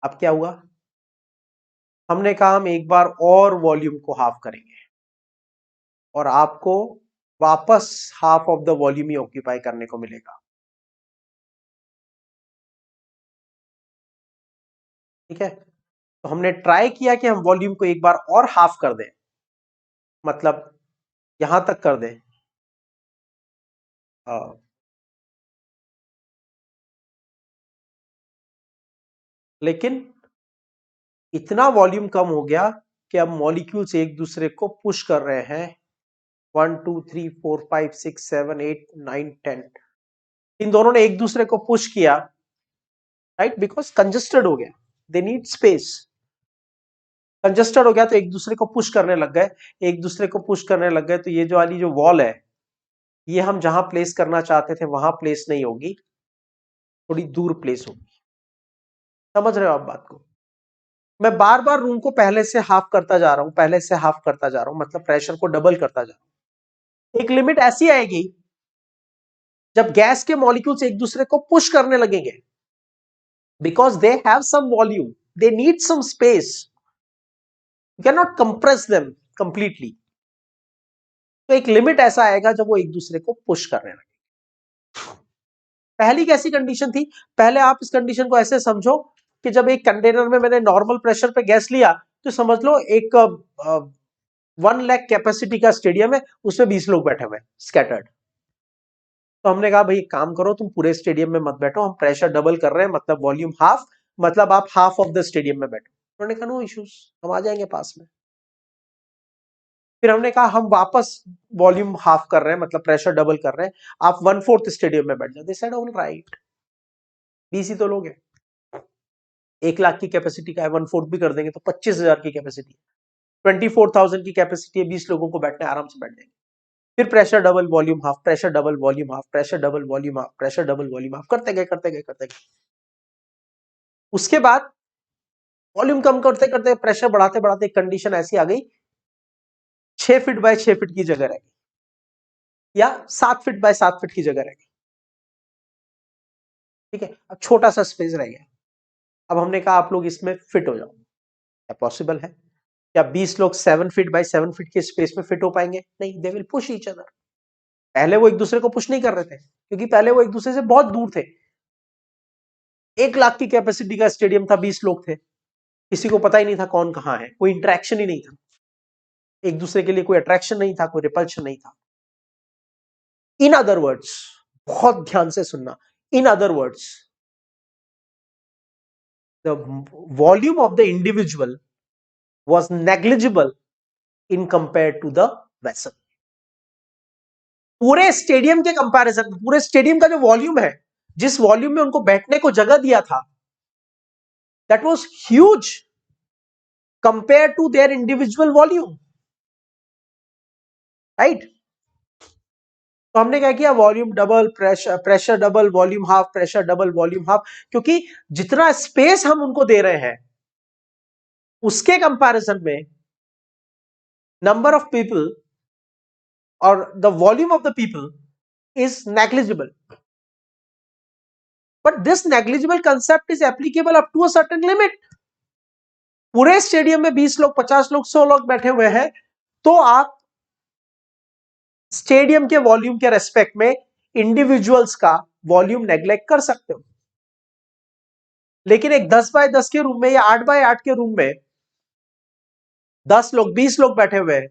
अब क्या हुआ, हमने कहा हम एक बार और वॉल्यूम को हाफ करेंगे, और आपको वापस half of the volume he occupy करने को मिलेगा। ठीक है, तो हमने ट्राई किया कि हम वॉल्यूम को एक बार और हाफ कर दें, मतलब यहां तक कर दें, लेकिन इतना वॉल्यूम कम हो गया कि अब मॉलिक्यूल्स एक दूसरे को पुश कर रहे हैं। 1 2 3 4 5 6 7 8 9 10, इन दोनों ने एक दूसरे को पुश किया, राइट, बिकॉज कंजस्टेड हो गया, दे नीड स्पेस। कंजस्टेड हो गया तो एक दूसरे को पुश करने लग गए, एक दूसरे को पुश करने लग गए, तो ये जो वाली जो वॉल है, ये हम जहां प्लेस करना चाहते थे वहां प्लेस नहीं होगी, थोड़ी दूर प्लेस होगी। समझ रहे हो आप बात को? मैं बार बार रूम को पहले से हाफ करता जा रहा हूं, पहले से हाफ करता जा रहा हूं, मतलब प्रेशर को डबल करता जा रहा हूं। एक लिमिट ऐसी आएगी जब गैस के मॉलिक्यूल्स एक दूसरे को पुश करने लगेंगे, because they have some volume, they need some space, you can not compress them completely. तो एक लिमिट ऐसा आएगा जब वो एक दूसरे को पुश करने लगे। पहली कैसी कंडीशन थी? पहले आप इस कंडीशन को ऐसे समझो कि जब एक कंटेनर में मैंने नॉर्मल प्रेशर पे गैस लिया, तो समझ लो एक 1 लाख कैपेसिटी का स्टेडियम है, उसमें 20 लोग बैठे हुए स्कैटर्ड। तो हमने कहा भाई एक काम करो, तुम पूरे स्टेडियम में मत बैठो, हम प्रेशर डबल कर रहे हैं, मतलब वॉल्यूम हाफ, मतलब आप हाफ ऑफ द स्टेडियम में बैठो। उन्होंने कहा नो इश्यूज, हम आ जाएंगे पास में। फिर हमने कहा हम वापस वॉल्यूम हाफ कर रहे हैं, मतलब प्रेशर डबल कर रहे हैं, आप 1/4 स्टेडियम में बैठ जाओ। दे सेड ऑल राइट, 20 ही तो लोग हैं, 1 लाख की कैपेसिटी का है, 1/4 भी कर देंगे तो 25,000 की कैपेसिटी, 24,000 की कैपेसिटी है, 20 लोगों को बैठना है, आराम से बैठ जाएंगे। फिर pressure double volume half, pressure double volume half, pressure double volume half, pressure double volume half, करते गए करते गए करते गए। उसके बाद वॉल्यूम कम करते करते प्रेशर बढ़ाते बढ़ाते एक कंडीशन ऐसी आ गई, 6 फीट बाय 6 फीट की जगह रह गई, या 7 फीट बाय 7 फीट की जगह रह गई। ठीक है, अब छोटा सा स्पेस रह गया। अब हमने कहा आप लोग इसमें फिट हो जाओ। क्या पॉसिबल है? क्या 20 लोग 7 फीट बाय 7 फीट के स्पेस में फिट हो पाएंगे? नहीं, they will push each other. पहले वो एक दूसरे को पुश नहीं कर रहे थे, क्योंकि पहले वो एक दूसरे से बहुत दूर थे। 1 लाख की कैपेसिटी का स्टेडियम था, 20 लोग थे, किसी को पता ही नहीं था कौन कहां है, कोई इंटरेक्शन ही नहीं था, एक दूसरे के लिए कोई अट्रैक्शन नहीं था, कोई रिपल्शन नहीं था। इन अदर वर्ड्स, बहुत ध्यान से सुनना, in other words, the volume of the individual was negligible in compared to the vessel. पूरे स्टेडियम के कंपैरिजन में, पूरे स्टेडियम का जो वॉल्यूम है, जिस वॉल्यूम में उनको बैठने को जगह दिया था, that was huge compared to their individual volume, right? तो हमने क्या किया, volume double, pressure double, volume half, pressure double, volume half, क्योंकि जितना स्पेस हम उनको दे रहे हैं उसके कंपैरिजन में नंबर ऑफ पीपल और the volume of the people is negligible. But this negligible concept is applicable up to a certain limit. पूरे स्टेडियम में 20 लोग, 50 लोग, 100 लोग बैठे हुए हैं, तो आप स्टेडियम के वॉल्यूम के रेस्पेक्ट में इंडिविजुअल्स का वॉल्यूम नेग्लेक्ट कर सकते हो. लेकिन एक 10 बाय 10 के रूम में या 8 बाय 8 के रूम में 10 लोग, 20 लोग बैठे हुए हैं,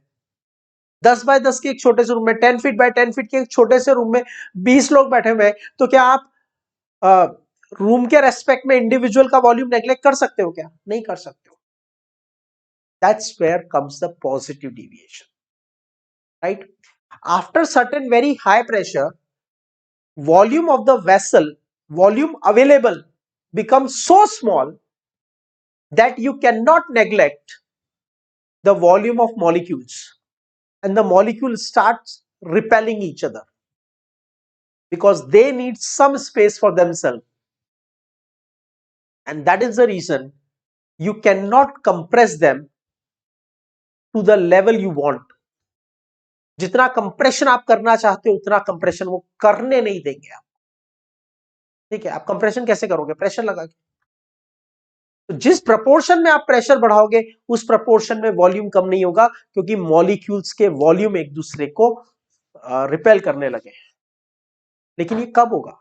10 बाय 10 के एक छोटे से रूम में, 10 फीट बाय 10 फीट के एक छोटे से रूम में 20 लोग बैठे हुए हैं, तो क्या आप रूम के रेस्पेक्ट में इंडिविजुअल का वॉल्यूम नेग्लेक्ट कर सकते हो? क्या नहीं कर सकते हो. That's where comes the positive deviation, right? After certain very high pressure, volume of the vessel, volume available becomes so small that you cannot neglect the volume of molecules, and the molecules starts repelling each other because they need some space for themselves, and that is the reason you cannot compress them to the level you want. जितना compression आप करना चाहते हो उतना compression वो करने नहीं देंगे आप. ठीक है, आप कंप्रेशन कैसे करोगे? प्रेशर लगा के. तो जिस प्रपोर्शन में आप प्रेशर बढ़ाओगे उस प्रपोर्शन में वॉल्यूम कम नहीं होगा, क्योंकि मॉलिक्यूल्स के वॉल्यूम एक दूसरे को रिपेल करने लगे. लेकिन ये कब होगा?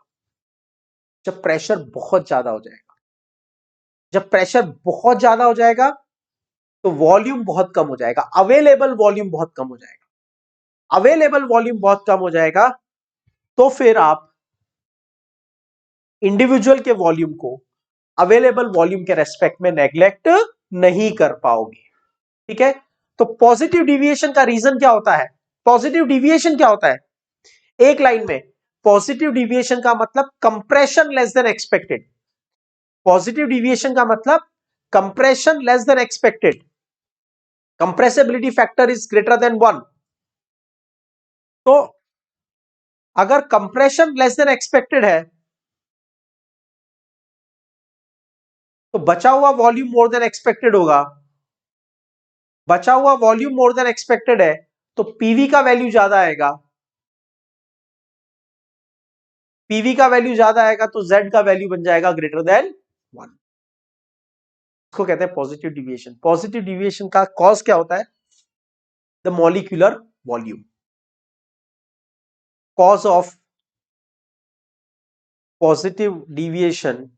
जब प्रेशर बहुत ज्यादा हो जाएगा. जब प्रेशर बहुत ज्यादा हो जाएगा तो वॉल्यूम बहुत कम हो जाएगा, अवेलेबल वॉल्यूम बहुत कम हो जाएगा. अवेलेबल वॉल्यूम बहुत कम हो जाएगा तो फिर आप इंडिविजुअल के वॉल्यूम को अवेलेबल वॉल्यूम के रेस्पेक्ट में नेग्लेक्ट नहीं कर पाओगे. ठीक है, तो पॉजिटिव डिविएशन का रीजन क्या होता है? पॉजिटिव डिविएशन क्या होता है? एक लाइन में, पॉजिटिव डिविएशन का मतलब compression less than expected. Positive deviation का मतलब compression less than expected. Compressibility factor is greater than 1. तो अगर कंप्रेशन लेस देन एक्सपेक्टेड है तो बचा हुआ वॉल्यूम मोर देन एक्सपेक्टेड होगा. बचा हुआ वॉल्यूम मोर देन एक्सपेक्टेड है तो पीवी का वैल्यू ज्यादा आएगा. पीवी का वैल्यू ज्यादा आएगा तो जेड का वैल्यू बन जाएगा ग्रेटर देन 1. इसको कहते हैं पॉजिटिव डिविएशन. पॉजिटिव डिविएशन का कॉज क्या होता है? The molecular volume. Cause of positive deviation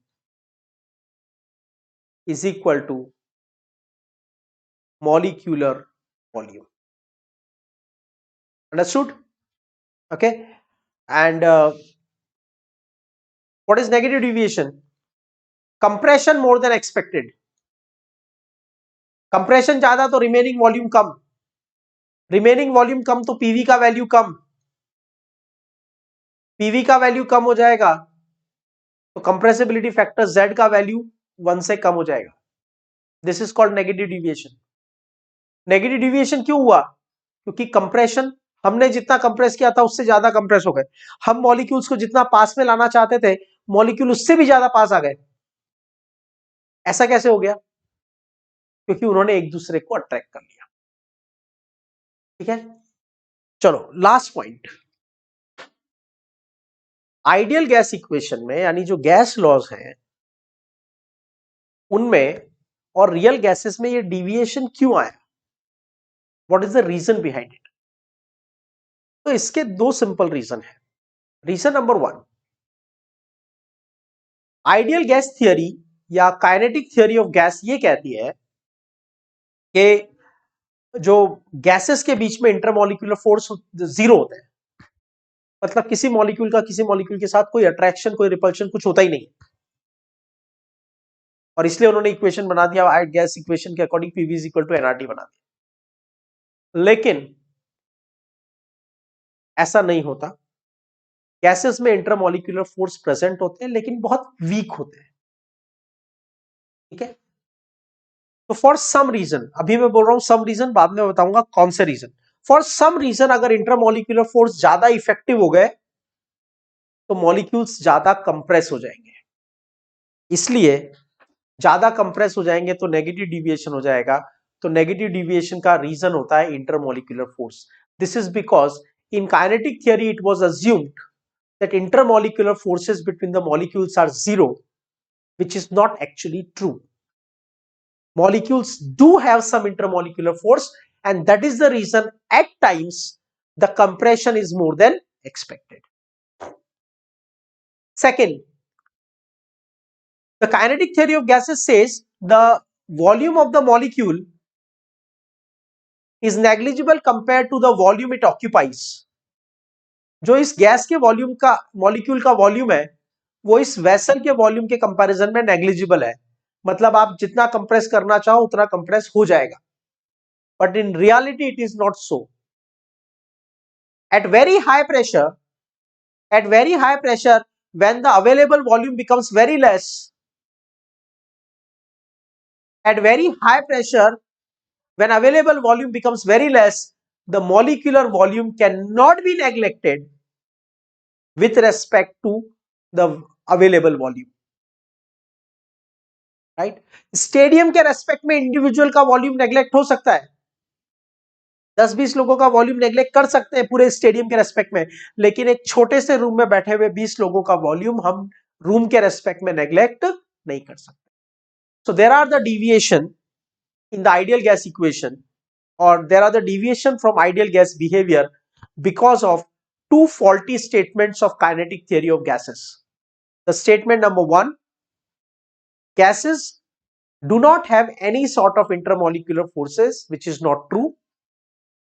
is equal to molecular volume. Understood? Okay. And what is negative deviation? Compression more than expected. Compression ज्यादा तो remaining volume कम. Remaining volume कम तो PV का value कम. PV का value कम हो जाएगा तो compressibility factor Z का value 1 से कम हो जाएगा. This is called negative deviation. Negative deviation क्यों हुआ? क्योंकि कंप्रेशन हमने जितना कंप्रेस किया था उससे ज्यादा कंप्रेस हो गए. हम मॉलिक्यूल्स को जितना पास में लाना चाहते थे मॉलिक्यूल उससे भी ज्यादा पास आ गए. ऐसा कैसे हो गया? क्योंकि उन्होंने एक दूसरे को अट्रैक्ट कर लिया. ठीक है, चलो last point. Ideal gas equation में, यानी जो गैस लॉज हैं उनमें और रियल गैसेस में ये डिविएशन क्यों आया? What is the reason behind it? तो इसके दो सिंपल रीजन है. Reason number 1, ideal gas theory या काइनेटिक थियरी ऑफ गैस ये कहती है कि जो गैसेस के बीच में इंटरमॉलिक्यूलर फोर्स जीरो होता है. मतलब किसी मॉलिक्यूल का किसी मॉलिक्यूल के साथ कोई अट्रैक्शन, कोई रिपल्शन कुछ होता ही नहीं. और इसलिए उन्होंने इक्वेशन बना दिया गैस इक्वेशन के according PV is equal to nRT बना दिया। लेकिन ऐसा नहीं होता, गैसेस में इंटरमॉलिक्यूलर फोर्स प्रेजेंट होते हैं लेकिन बहुत वीक होते हैं, ठीक है। तो फॉर सम रीजन, अभी मैं बोल रहा हूं सम रीजन, बाद में बताऊंगा कौन से रीजन, फॉर सम रीजन अगर इंटरमॉलिक्यूलर फोर्स ज्यादा इफेक्टिव हो गए तो मॉलिक्यूल्स ज्यादा कंप्रेस हो जाएंगे। इसलिए ज्यादा कंप्रेस हो जाएंगे तो नेगेटिव डिविएशन हो जाएगा। तो नेगेटिव डिविएशन का रीजन होता है intermolecular force. This is because in kinetic theory it was assumed that intermolecular forces between the molecules are zero, which is not actually true. Molecules do have some intermolecular force, and that is the reason at times the compression is more than expected. Second, the kinetic theory of gases says the volume of the molecule is negligible compared to the volume it occupies. जो इस gas के volume का, molecule का volume है, वो इस vessel के volume के कंपैरिजन में नेग्लिजिबल है। मतलब आप जितना कंप्रेस करना चाहो उतना कंप्रेस हो जाएगा, but in reality it is not so. At very high pressure, when the available volume becomes very less, at very high pressure when available volume becomes very less, the molecular volume cannot be neglected with respect to the available volume. Right, stadium के respect में individual का volume neglect हो सकता है, 10-20 लोगों का volume neglect कर सकते हैं पूरे स्टेडियम के रेस्पेक्ट में, लेकिन एक छोटे से रूम में बैठे हुए 20 लोगों का वॉल्यूम हम रूम के रेस्पेक्ट में नेग्लेक्ट नहीं कर सकते। So there are the deviation in the ideal gas equation, और there are the deviation from ideal gas behaviour because of two faulty statements of kinetic theory of gases. The statement number 1, gases do not have any sort of intermolecular forces, which is not true,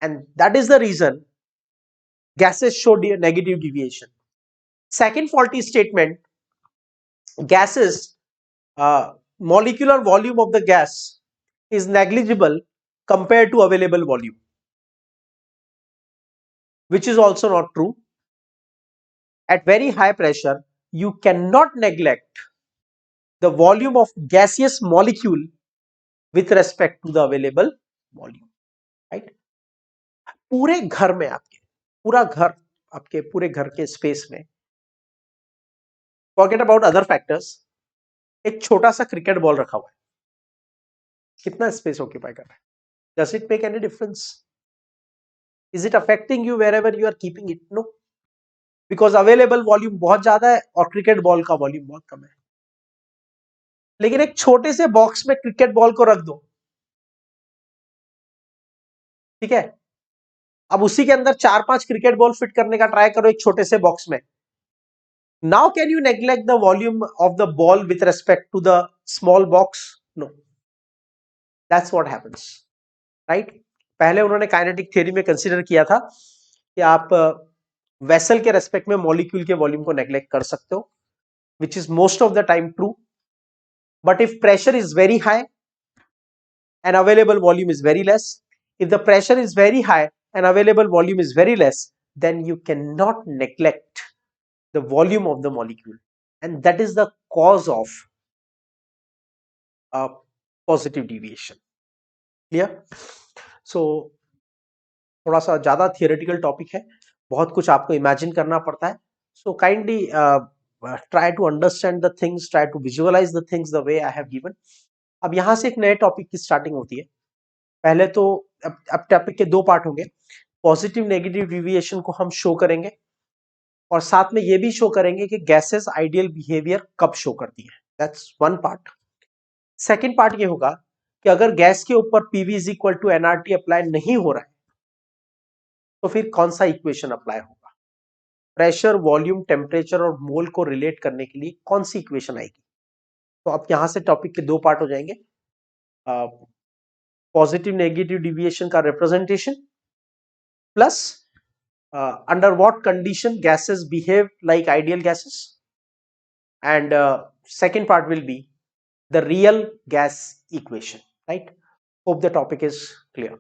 and that is the reason gases show negative deviation. Second faulty statement, gases, molecular volume of the gas is negligible compared to available volume, which is also not true. At very high pressure, you cannot neglect the volume of gaseous molecule with respect to the available volume, right? पूरे घर में आपके, पूरा घर, आपके पूरे घर के स्पेस में, फॉरगेट अबाउट अदर फैक्टर्स, एक छोटा सा क्रिकेट बॉल रखा हुआ है, कितना स्पेस ऑक्यूपाई कर रहा है? Does it make any difference? Is it affecting you wherever you are keeping it? No, because available volume बहुत ज्यादा है और क्रिकेट बॉल का वॉल्यूम बहुत कम है। लेकिन एक छोटे से बॉक्स में क्रिकेट बॉल को रख दो, ठीक है, अब उसी के अंदर 4-5 क्रिकेट बॉल फिट करने का ट्राई करो एक छोटे से बॉक्स में। Now can you neglect the volume of the ball with respect to the small box? No, that's what happens, right. पहले उन्होंने काइनेटिक थ्योरी में कंसीडर किया था कि आप वेसल के रेस्पेक्ट में मॉलिक्यूल के वॉल्यूम को नेग्लेक्ट कर सकते हो, which is most of the time true. But if pressure is very high and available volume is very less, if the pressure is very high and available volume is very less, then you cannot neglect the volume of the molecule, and that is the cause of positive deviation. Clear? So थोड़ा सा ज्यादा theoretical topic है, बहुत कुछ आपको imagine करना पड़ता है, so kindly try to understand the things, try to visualize the things the way I have given. अब यहां से एक नए टॉपिक की स्टार्टिंग होती है। पहले तो अब टॉपिक के 2 पार्ट होंगे, पॉजिटिव नेगेटिव डिविएशन को हम शो करेंगे और साथ में ये भी शो करेंगे कि गैसेस आइडियल बिहेवियर कब शो करती है। That's one part. Second part ये होगा कि अगर गैस के ऊपर PV is equal to NRT apply नहीं हो रहा है तो फिर कौन सा इक्वेशन अप्लाई होगा, प्रेशर, वॉल्यूम, टेम्परेचर और मोल को रिलेट करने के लिए कौन सी इक्वेशन आएगी। तो अब यहां से टॉपिक के 2 पार्ट हो जाएंगे, पॉजिटिव नेगेटिव डिविएशन का representation plus under what condition gases behave like ideal gases, and second part will be the real gas equation, right? Hope the topic is clear.